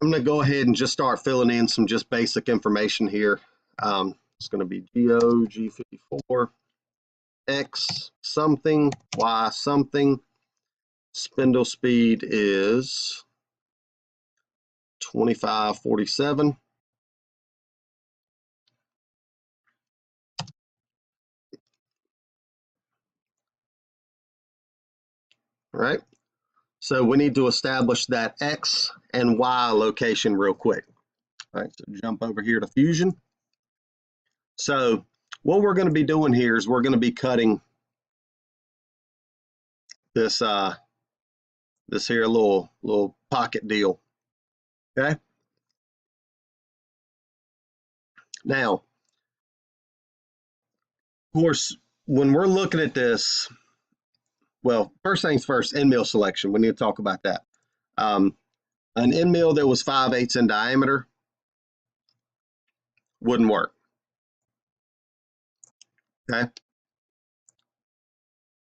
I'm going to go ahead and just start filling in some just basic information here. It's going to be GO, G54, X something, Y something. Spindle speed is 2547. All right, so we need to establish that X and Y location real quick. All right, so jump over here to Fusion. So what we're going to be doing here is we're going to be cutting this this here little pocket deal. Okay. Now, of course, when we're looking at this, well, first things first, end mill selection. We need to talk about that. An end mill that was 5/8 in diameter wouldn't work. Okay.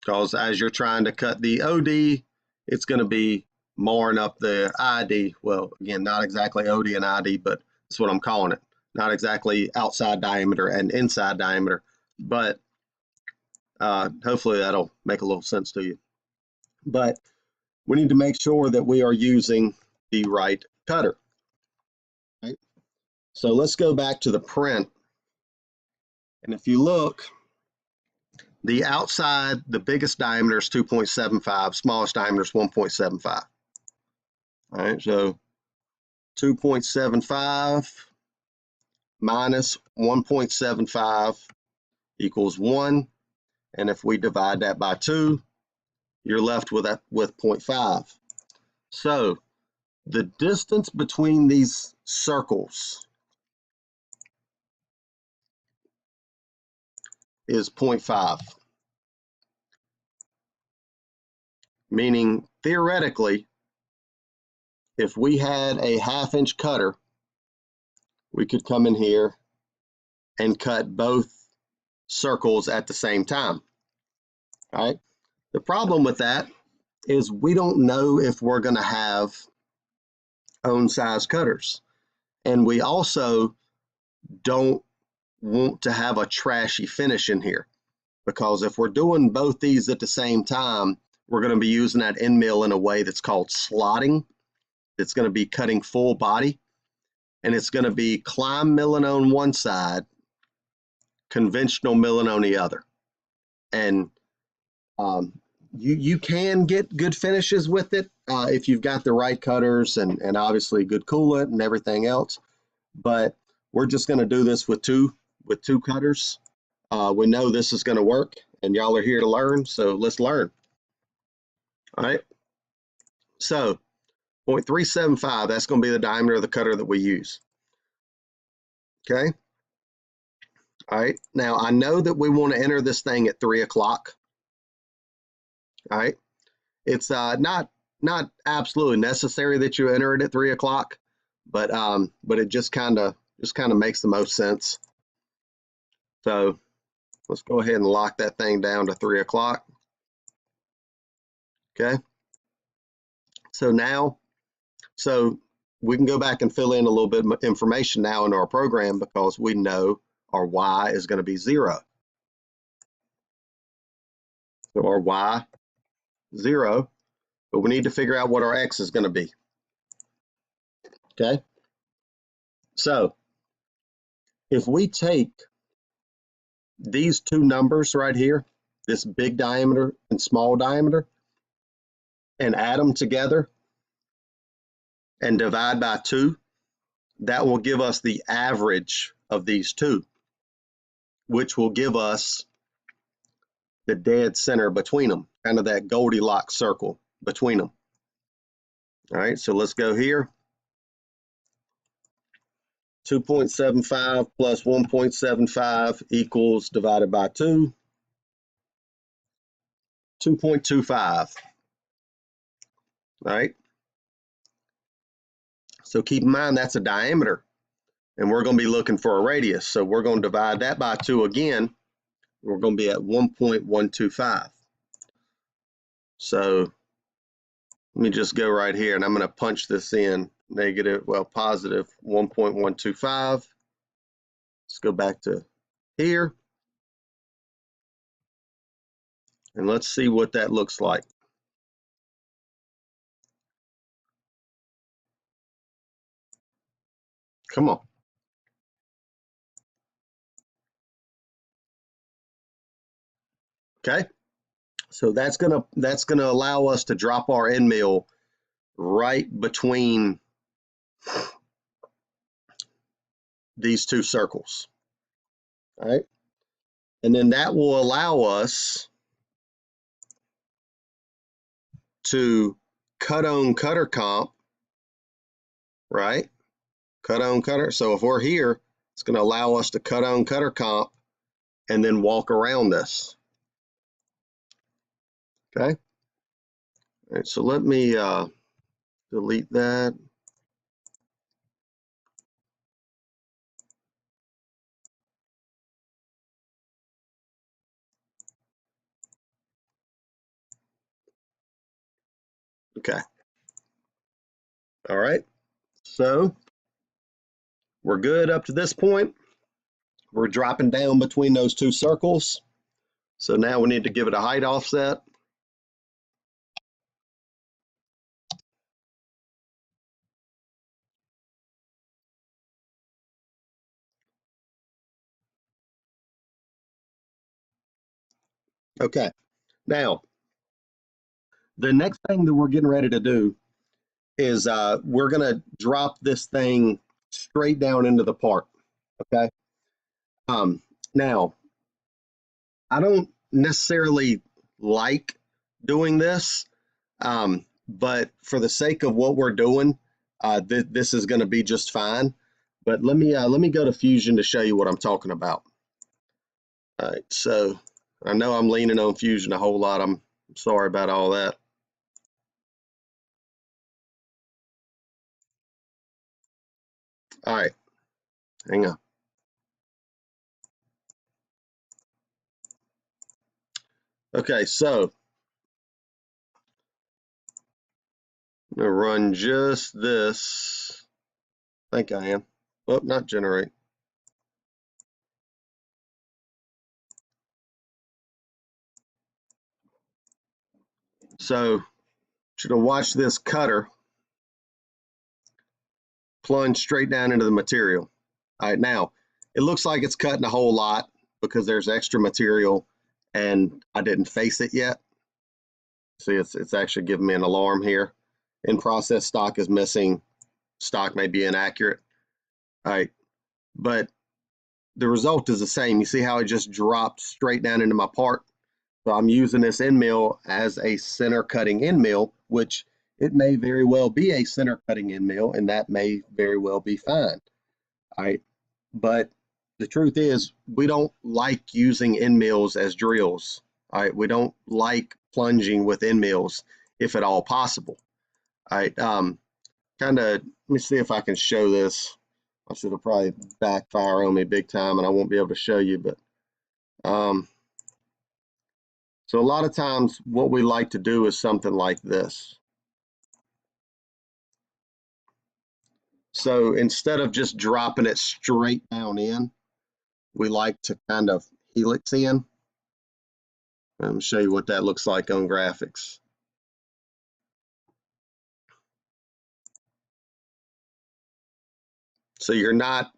Because as you're trying to cut the OD, it's going to be marring up the ID. Well, again, not exactly OD and ID, but that's what I'm calling it. Not exactly outside diameter and inside diameter, but hopefully that'll make a little sense to you. But we need to make sure that we are using the right cutter. Right? So let's go back to the print. And if you look, the outside, the biggest diameter is 2.75, smallest diameter is 1.75. All right, so 2.75 minus 1.75 equals 1. And if we divide that by 2, you're left with 0.5. So the distance between these circles is 0.5. Meaning, theoretically, if we had a 1/2-inch cutter, we could come in here and cut both circles at the same time. All right. The problem with that is we don't know if we're going to have own size cutters. And we also don't want to have a trashy finish in here, because if we're doing both these at the same time, we're going to be using that end mill in a way that's called slotting. It's going to be cutting full body, and it's going to be climb milling on one side, conventional milling on the other. And you can get good finishes with it if you've got the right cutters and obviously good coolant and everything else. But we're just going to do this with two cutters. We know this is going to work, and y'all are here to learn, so let's learn. All right. So 0.375, that's going to be the diameter of the cutter that we use. Okay. All right. Now I know that we want to enter this thing at 3 o'clock. All right. It's not absolutely necessary that you enter it at 3 o'clock, but it just kind of makes the most sense. So let's go ahead and lock that thing down to 3 o'clock. Okay. So we can go back and fill in a little bit of information now into our program, because we know our Y is going to be 0. So our Y, 0, but we need to figure out what our X is going to be. Okay. So if we take these two numbers right here, this big diameter and small diameter, and add them together and divide by 2, that will give us the average of these two, which will give us the dead center between them, kind of that Goldilocks circle between them. All right, so let's go here. 2.75 plus 1.75 equals, divided by 2, 2.25. All right. So keep in mind that's a diameter, and we're going to be looking for a radius. So we're going to divide that by 2 again. We're going to be at 1.125. So let me just go right here, and I'm going to punch this in positive 1.125. Let's go back to here, and let's see what that looks like. Come on. Okay. So that's gonna allow us to drop our end mill right between these two circles. All right. And then that will allow us to cut on cutter comp, right? Cut on cutter. So if we're here, it's going to allow us to cut on cutter comp and then walk around this. Okay. All right, so let me delete that. Okay. All right. So we're good up to this point. We're dropping down between those two circles. So now we need to give it a height offset. Okay. Now, the next thing that we're getting ready to do is we're going to drop this thing straight down into the part. Okay. Now, I don't necessarily like doing this, but for the sake of what we're doing, this is going to be just fine. But let me go to Fusion to show you what I'm talking about. All right, so I know I'm leaning on Fusion a whole lot. I'm sorry about all that. All right, hang on. Okay, so I'm gonna run just this. I think I am. Oh, not generate. So should have watched this cutter plunge straight down into the material. All right, now it looks like it's cutting a whole lot because there's extra material and I didn't face it yet. See, it's actually giving me an alarm here. In process stock is missing. Stock may be inaccurate. All right, but the result is the same. You see how it just dropped straight down into my part? So I'm using this end mill as a center cutting end mill, which it may very well be a center cutting end mill, and that may very well be fine. All right. But the truth is, we don't like using end mills as drills. All right. We don't like plunging with end mills if at all possible. All right. Kind of, let me see if I can show this. I should have probably backfire on me big time and I won't be able to show you, but so a lot of times what we like to do is something like this. So instead of just dropping it straight down in, we like to kind of helix in. Let me show you what that looks like on graphics. So you're not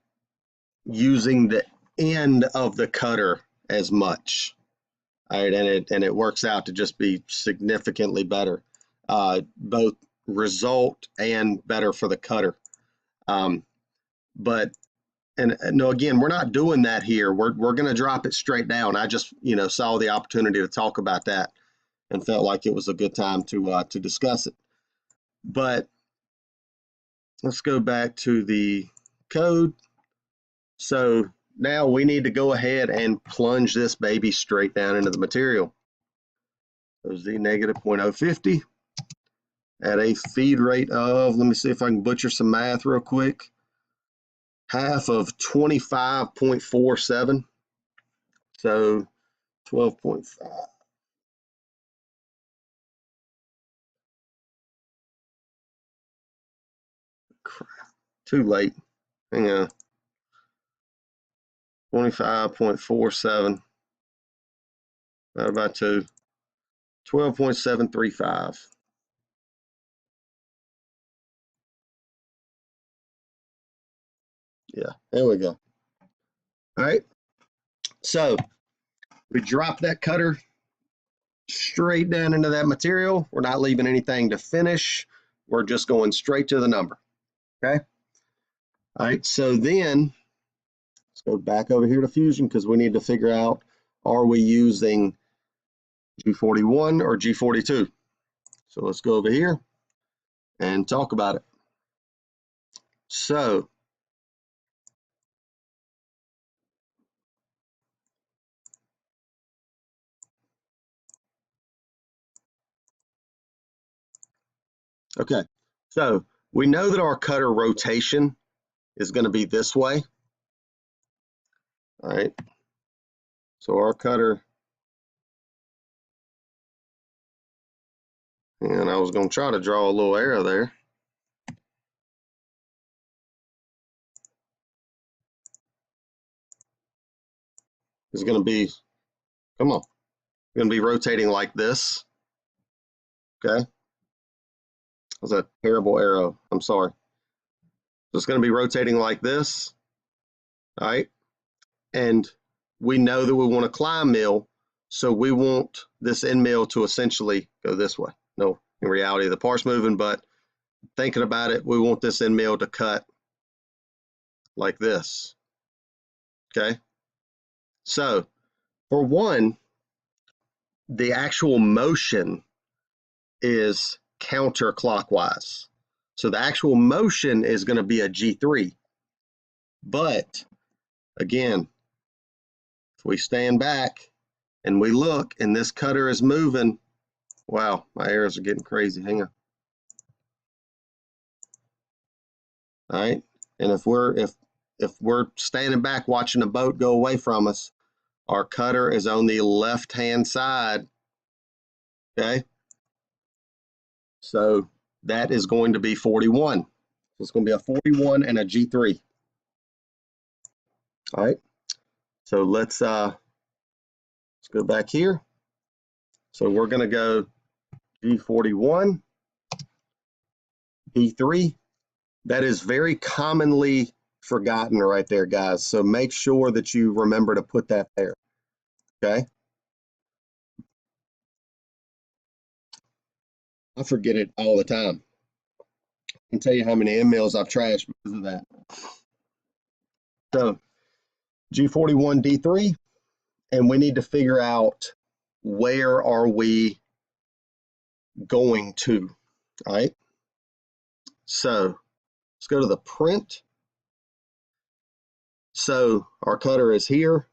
using the end of the cutter as much. All right, and it works out to just be significantly better, both result and better for the cutter. But no, again, we're not doing that here. We're going to drop it straight down. I just saw the opportunity to talk about that and felt like it was a good time to discuss it. But let's go back to the code. So now we need to go ahead and plunge this baby straight down into the material. So Z negative 0.050 at a feed rate of, let me see if I can butcher some math real quick, half of 25.47. So 12.5. Crap, too late. Hang on. 25.47. Not about 2. 12.735. Yeah, there we go. All right. So we drop that cutter straight down into that material. We're not leaving anything to finish. We're just going straight to the number. Okay. All right. So then let's go back over here to Fusion because we need to figure out, are we using G41 or G42? So let's go over here and talk about it. So Okay, so we know that our cutter rotation is going to be this way. All right, so our cutter, and I was going to try to draw a little arrow there. Is going to be, come on, going to be rotating like this. Okay, that's a terrible arrow. I'm sorry. So it's going to be rotating like this. All right, and we know that we want a climb mill, so we want this end mill to essentially go this way. No, in reality, the part's moving, but thinking about it, we want this end mill to cut like this. Okay, so for one, the actual motion is counterclockwise. So the actual motion is going to be a G3. But again, if we stand back and we look and this cutter is moving, wow, my arrows are getting crazy. Hang on. All right. And if we're standing back watching a boat go away from us, our cutter is on the left-hand side. Okay. So that is going to be 41. So it's going to be a 41 and a G3. All right. So let's go back here. So we're going to go G41, P3. That is very commonly forgotten right there, guys. So make sure that you remember to put that there. Okay. I forget it all the time. I can tell you how many emails I've trashed because of that. So G41, D3, and we need to figure out where are we going to. All right. So let's go to the print. So our cutter is here,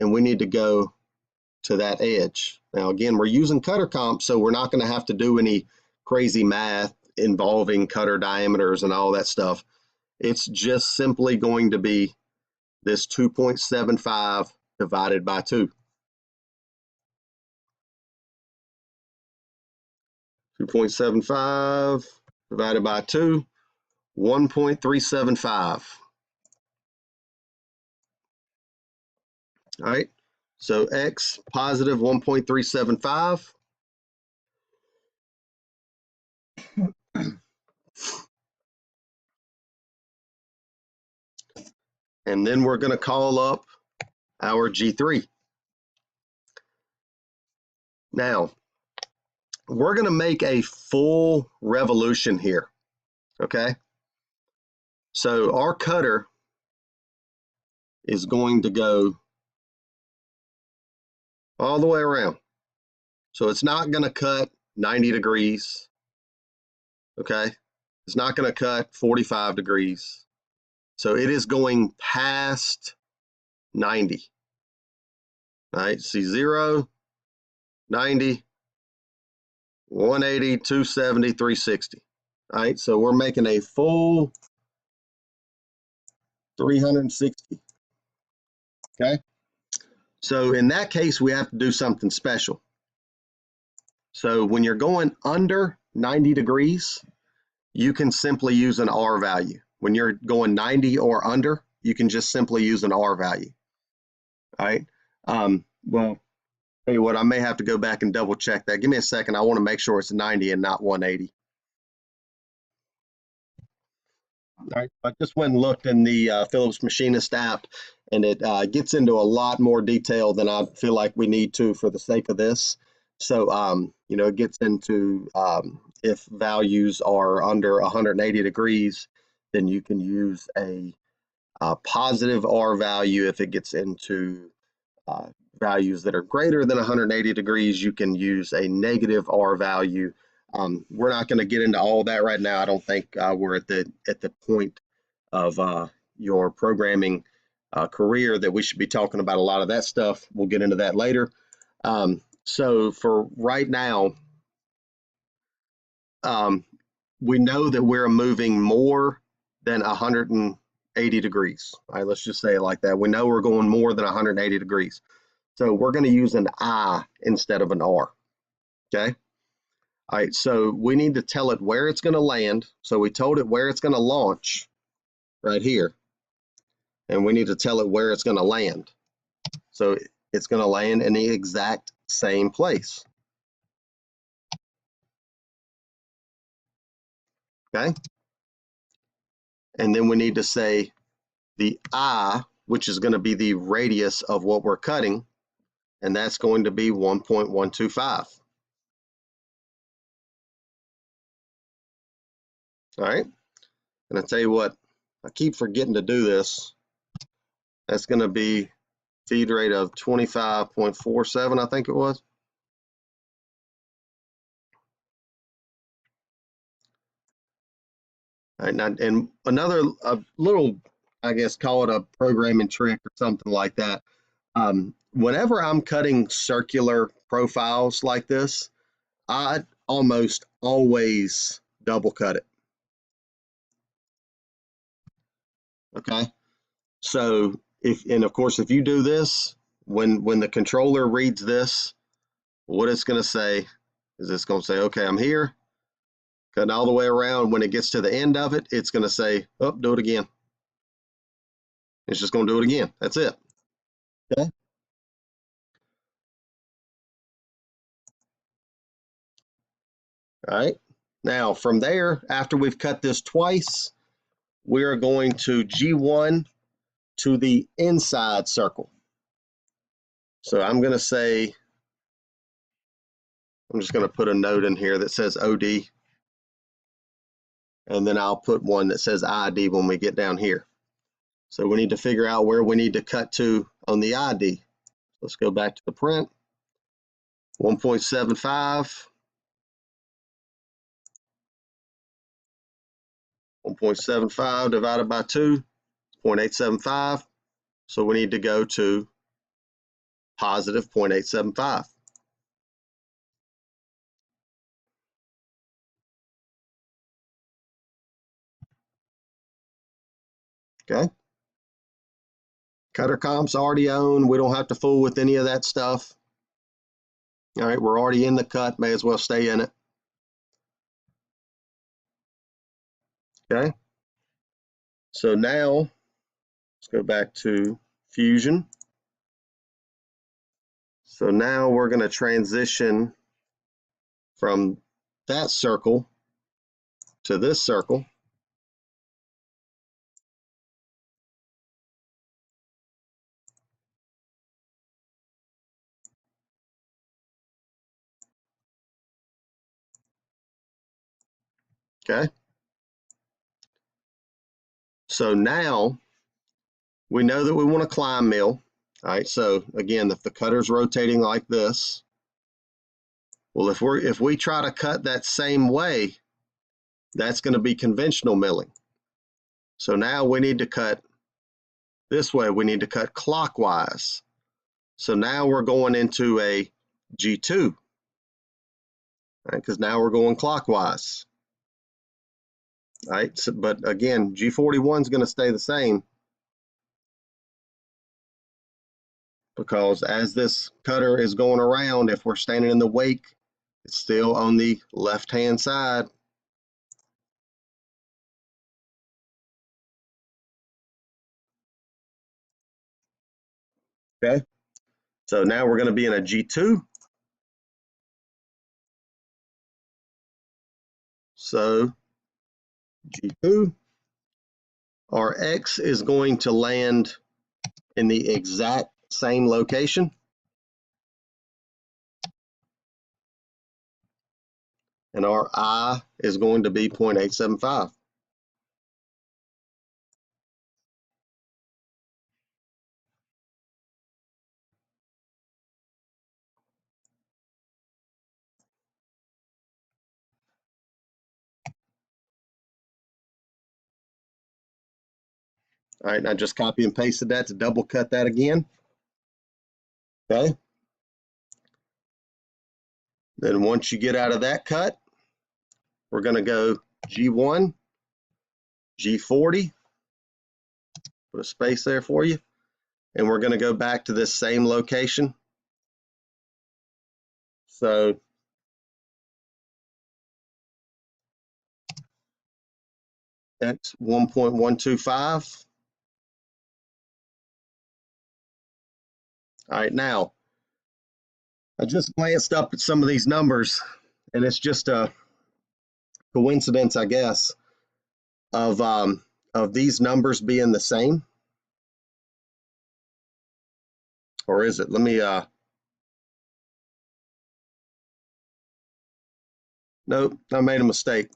and we need to go to that edge. Now, again, we're using cutter comp, so we're not going to have to do any crazy math involving cutter diameters and all that stuff. It's just simply going to be this 2.75 divided by 2. 2.75 divided by 2, 1.375. All right, so X positive 1.375. And then we're going to call up our G3. Now, we're going to make a full revolution here, okay? So our cutter is going to go all the way around. So it's not going to cut 90 degrees, okay? It's not going to cut 45 degrees. So it is going past 90. All right, see 0, 90, 180, 270, 360. All right, so we're making a full 360. Okay, so in that case, we have to do something special. So when you're going under 90 degrees, you can simply use an R value. When you're going 90 or under, you can just simply use an R value. All right. Well, tell you what, I may have to go back and double check that. Give me a second. I want to make sure it's 90 and not 180. All right. I just went and looked in the Phillips Machinist app, and it gets into a lot more detail than I feel like we need to for the sake of this. So, you know, it gets into if values are under 180 degrees, then you can use a positive R value. If it gets into values that are greater than 180 degrees, you can use a negative R value. We're not going to get into all that right now. I don't think we're at the point of your programming career that we should be talking about a lot of that stuff. We'll get into that later. So for right now, we know that we're moving more than 180 degrees. All right, let's just say it like that. We know we're going more than 180 degrees. So we're going to use an I instead of an R. Okay. All right, so we need to tell it where it's going to land. So we told it where it's going to launch right here. And we need to tell it where it's going to land. So it's going to land in the exact same place. Okay. And then we need to say the I, which is going to be the radius of what we're cutting, and that's going to be 1.125. All right. And I tell you what, I keep forgetting to do this. That's going to be feed rate of 25.47, I think it was. All right, now, and another little, I guess, call it a programming trick or something like that. Whenever I'm cutting circular profiles like this, I almost always double cut it. Okay. So and of course, if you do this, when the controller reads this, what it's going to say is it's going to say, okay, I'm here, cutting all the way around. When it gets to the end of it, it's going to say, oh, do it again. It's just going to do it again. That's it. Okay. All right. Now from there, after we've cut this twice, we are going to G1 to the inside circle. So I'm going to say, I'm just going to put a note in here that says OD. And then I'll put one that says ID when we get down here. So we need to figure out where we need to cut to on the ID. Let's go back to the print. 1.75. 1.75 divided by 2, 0.875. So we need to go to positive 0.875. Okay. Cutter comp's already owned. We don't have to fool with any of that stuff. All right, we're already in the cut. May as well stay in it. Okay. So now let's go back to Fusion. So now we're going to transition from that circle to this circle. Okay. So now we know that we want to climb mill. All right. So again, if the cutter's rotating like this, well, if we try to cut that same way, that's going to be conventional milling. So now we need to cut this way. We need to cut clockwise. So now we're going into a G2, right? Because now we're going clockwise. All right. So, but again, G41 is going to stay the same, because as this cutter is going around, if we're standing in the wake, it's still on the left-hand side. Okay. So now we're going to be in a G2. So G2, our X is going to land in the exact same location. And our I is going to be 0.875. All right, and I just copy and pasted that to double cut that again. Okay. Then once you get out of that cut, we're going to go G1, G40, put a space there for you. And we're going to go back to this same location. So X 1.125. All right, now I just glanced up at some of these numbers, and it's just a coincidence, I guess, of these numbers being the same. Or is it? Let me nope, I made a mistake.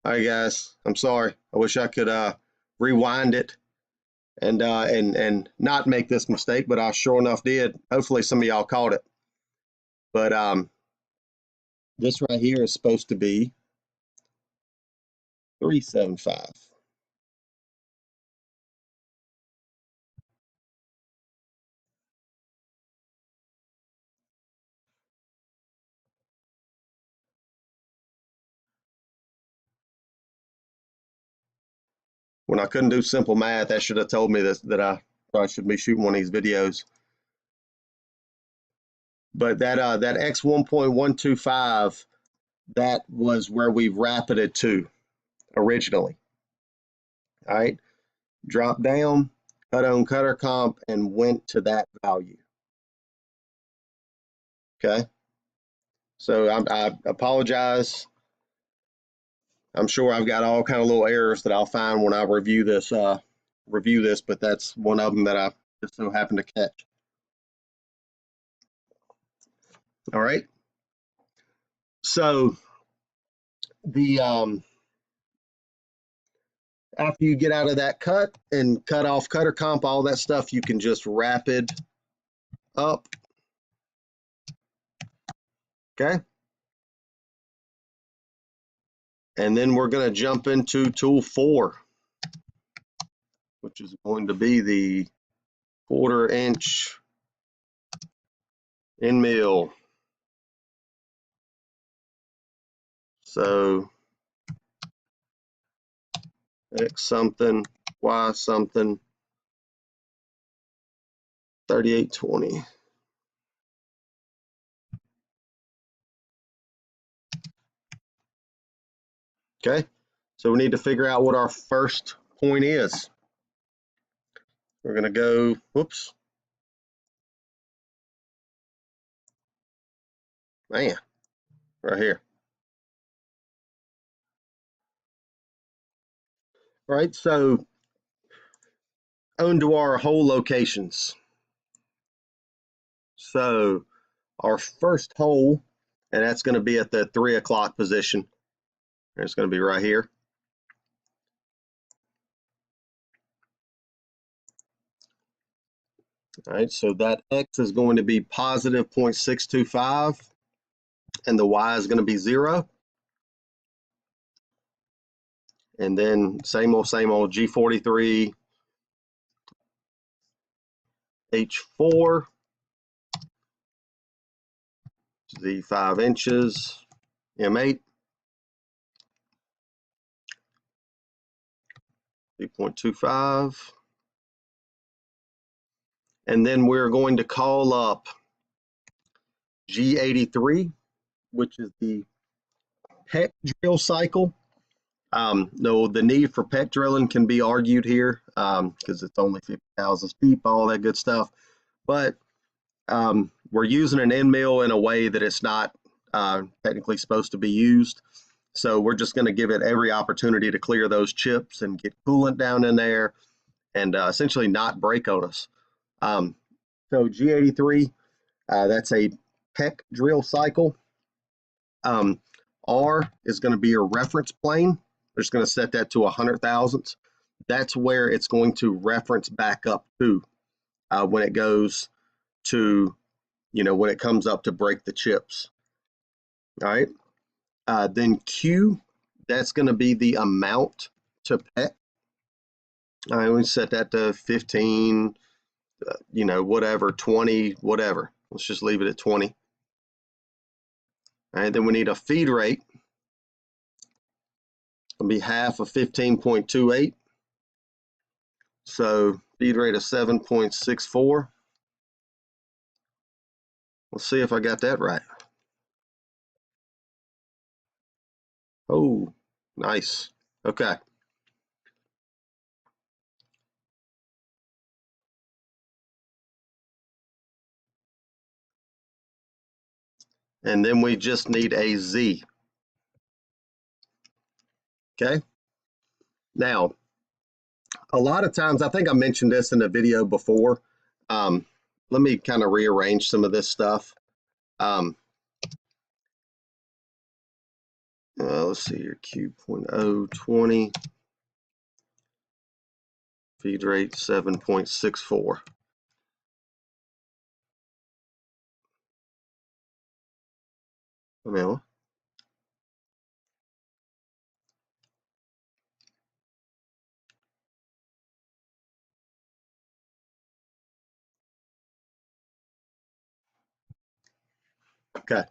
All right, guys, I'm sorry. I wish I could rewind it and not make this mistake, but I sure enough did. Hopefully some of y'all caught it. But this right here is supposed to be 375. When I couldn't do simple math, that should have told me that I probably should be shooting one of these videos. But that X 1.125, that was where we rapided to originally. All right, drop down, cut on cutter comp, and went to that value. Okay, so I apologize. I'm sure I've got all kind of little errors that I'll find when I review this, but that's one of them that I just so happened to catch. All right. So the after you get out of that cut and cut off cutter comp, all that stuff, you can just rapid up. Okay. And then we're going to jump into tool 4, which is going to be the 1/4 inch end mill. So X something, Y something, 3820. Okay, so we need to figure out what our first point is. We're going to go, whoops. Man, right here. All right, so on to our hole locations. So our first hole, and that's going to be at the 3 o'clock position. It's going to be right here. All right, so that X is going to be positive 0.625, and the Y is going to be 0. And then same old G43, H4, the 5 inches, M8, 3.25. And then we're going to call up G83, which is the PEC drill cycle. No, the need for PEC drilling can be argued here because it's only 50,000 deep, all that good stuff. But we're using an end mill in a way that it's not technically supposed to be used. So we're just going to give it every opportunity to clear those chips and get coolant down in there and essentially not break on us. So G83, that's a PEC drill cycle. R is going to be your reference plane. We're just going to set that to 100 thousandths. That's where it's going to reference back up to when it goes to, when it comes up to break the chips. All right. Then Q, that's going to be the amount to PEC. All right, we set that to 15, whatever, 20, whatever. Let's just leave it at 20. All right, then we need a feed rate. It'll be half of 15.28. So feed rate of 7.64. Let's see if I got that right. Oh, nice. Okay. And then we just need a Z. Okay. Now, a lot of times, I think I mentioned this in a video before. Let me kind of rearrange some of this stuff. Let's see here, Q.020, feed rate 7.64. Now, okay.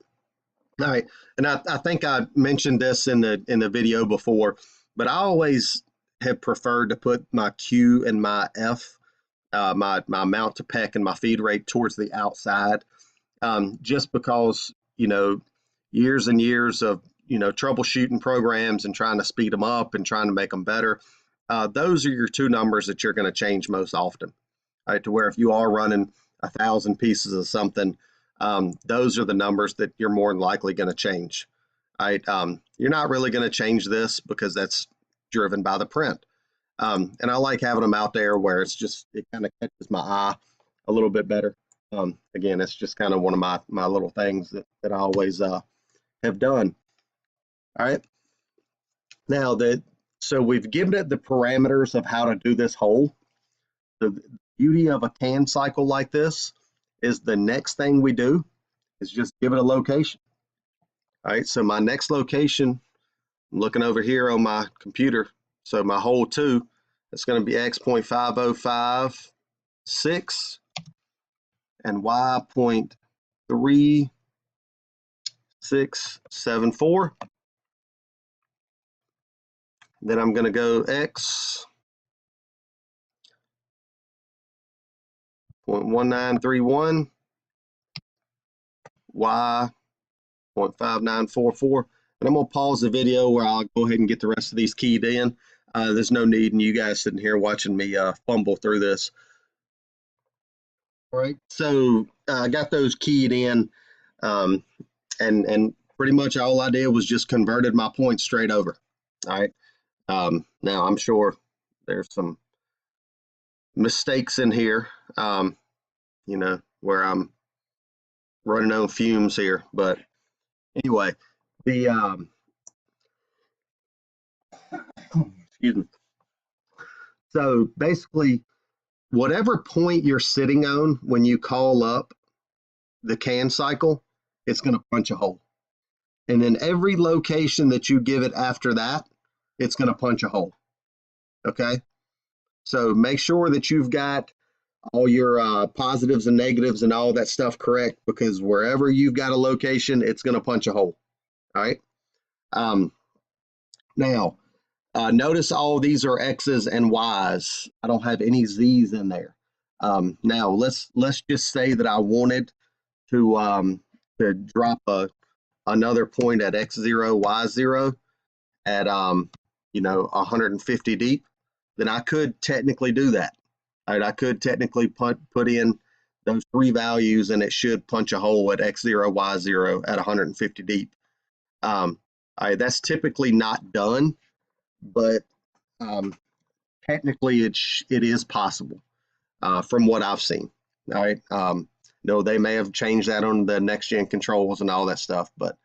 All right, and I think I mentioned this in the video before, but I always have preferred to put my Q and my F, my mount to peck and my feed rate towards the outside, just because, years and years of, troubleshooting programs and trying to speed them up and trying to make them better. Those are your two numbers that you're going to change most often, right? To where if you are running 1,000 pieces of something, those are the numbers that you're more than likely going to change, right? You're not really going to change this because that's driven by the print. And I like having them out there where it kind of catches my eye a little bit better. Again, it's just kind of one of my little things that I always have done. All right. Now so we've given it the parameters of how to do this hole. The beauty of a can cycle like this is the next thing we do is just give it a location. All right, so my next location, I'm looking over here on my computer. So my hole 2, it's going to be X.5056 and Y.3674. Then I'm going to go X.1931, Y.5944. And I'm going to pause the video where I'll go ahead and get the rest of these keyed in. There's no need in you guys sitting here watching me fumble through this. All right, so I got those keyed in, and pretty much all I did was just converted my points straight over. All right, now I'm sure there's some mistakes in here, where I'm running on fumes here, but anyway, the excuse me. So basically, whatever point you're sitting on when you call up the can cycle, it's going to punch a hole. And then every location that you give it after that, it's going to punch a hole. Okay? So make sure that you've got all your positives and negatives and all that stuff correct, because wherever you've got a location, it's going to punch a hole. All right? Now, notice all these are X's and Y's. I don't have any Z's in there. Now, let's just say that I wanted to drop another point at X0, Y0 at 150 deep, then I could technically do that. Right? I could technically put in those 3 values and it should punch a hole at X0, Y0 at 150 deep. That's typically not done, but technically it is possible from what I've seen. All right. They may have changed that on the next gen controls and all that stuff, but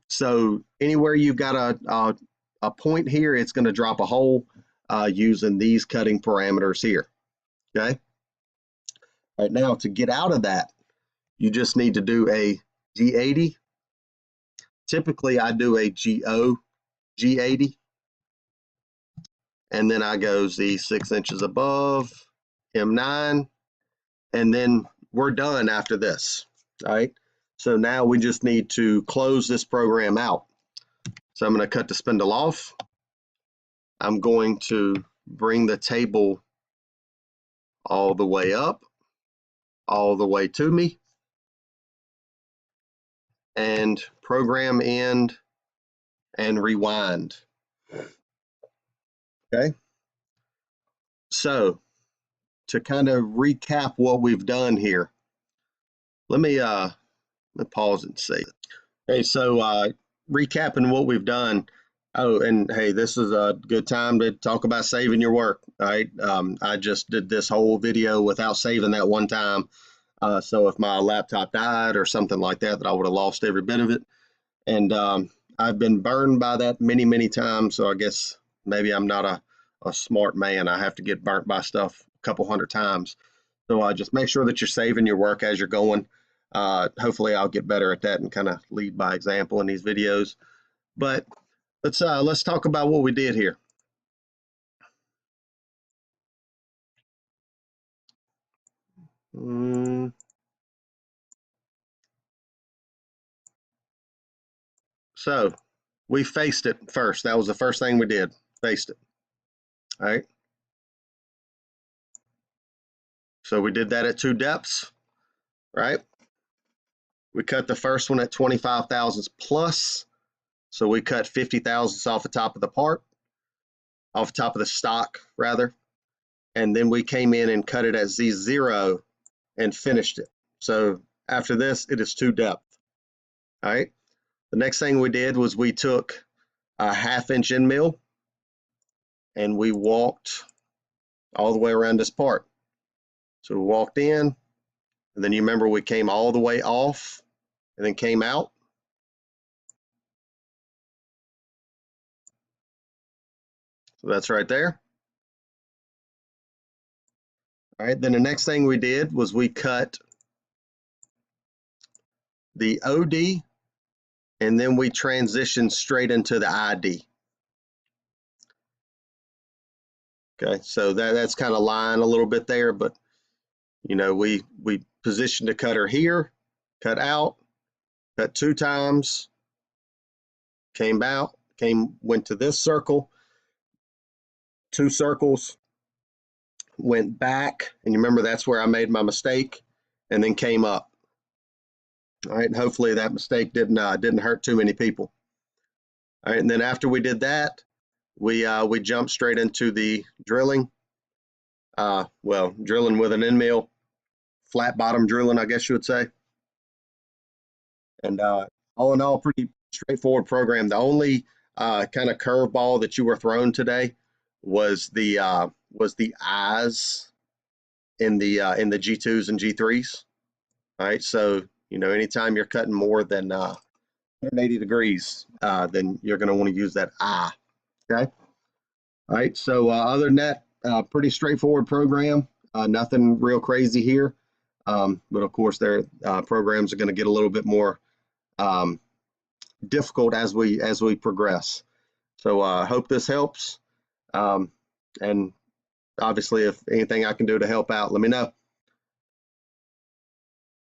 so anywhere you've got a point here, it's going to drop a hole using these cutting parameters here. Okay. All right, now to get out of that, you just need to do a G80. Typically, I do a G80, and then I go Z 6 inches above, M9, and then we're done after this. All right. So now we just need to close this program out. So I'm going to cut the spindle off. I'm going to bring the table all the way up, all the way to me, and program end and rewind. Okay. So to kind of recap what we've done here, let me pause and see. Okay, so recapping what we've done. Oh, and hey, this is a good time to talk about saving your work. All right, I just did this whole video without saving that one time. So if my laptop died or something like that, I would have lost every bit of it. And I've been burned by that many, many times. So I guess maybe I'm not a smart man. I have to get burnt by stuff a couple hundred times. So just make sure that you're saving your work as you're going. Hopefully I'll get better at that and kind of lead by example in these videos. But let's talk about what we did here. So we faced it first. That was the first thing we did. Faced it. All right. So we did that at 2 depths, right? We cut the first one at 25 thousandths plus. So we cut 50 thousandths off the top of the part, off the top of the stock rather. And then we came in and cut it at Z0 and finished it. So after this, it is 2 depth. All right. The next thing we did was we took a 1/2 inch end mill and we walked all the way around this part. So we walked in, and then you remember we came all the way off and then came out. So that's right there. All right, then the next thing we did was we cut the OD and then we transitioned straight into the ID. Okay, so that's kind of lying a little bit there, but you know, we positioned the cutter here, cut out, cut 2 times, came out, went to this circle, 2 circles, went back, and you remember that's where I made my mistake, and then came up. All right, and hopefully that mistake didn't hurt too many people. All right, and then after we did that, we jumped straight into the drilling. Well, drilling with an end mill, flat bottom drilling, I guess you would say. And all in all, pretty straightforward program. The only kind of curveball that you were thrown today was the eyes in the G2s and G3s. All right, so you know, anytime you're cutting more than 180 degrees, then you're going to want to use that eye. Okay. All right. So other than that, pretty straightforward program. Nothing real crazy here. But of course, their programs are going to get a little bit more difficult as we progress. So I hope this helps. And obviously, if anything I can do to help out, let me know.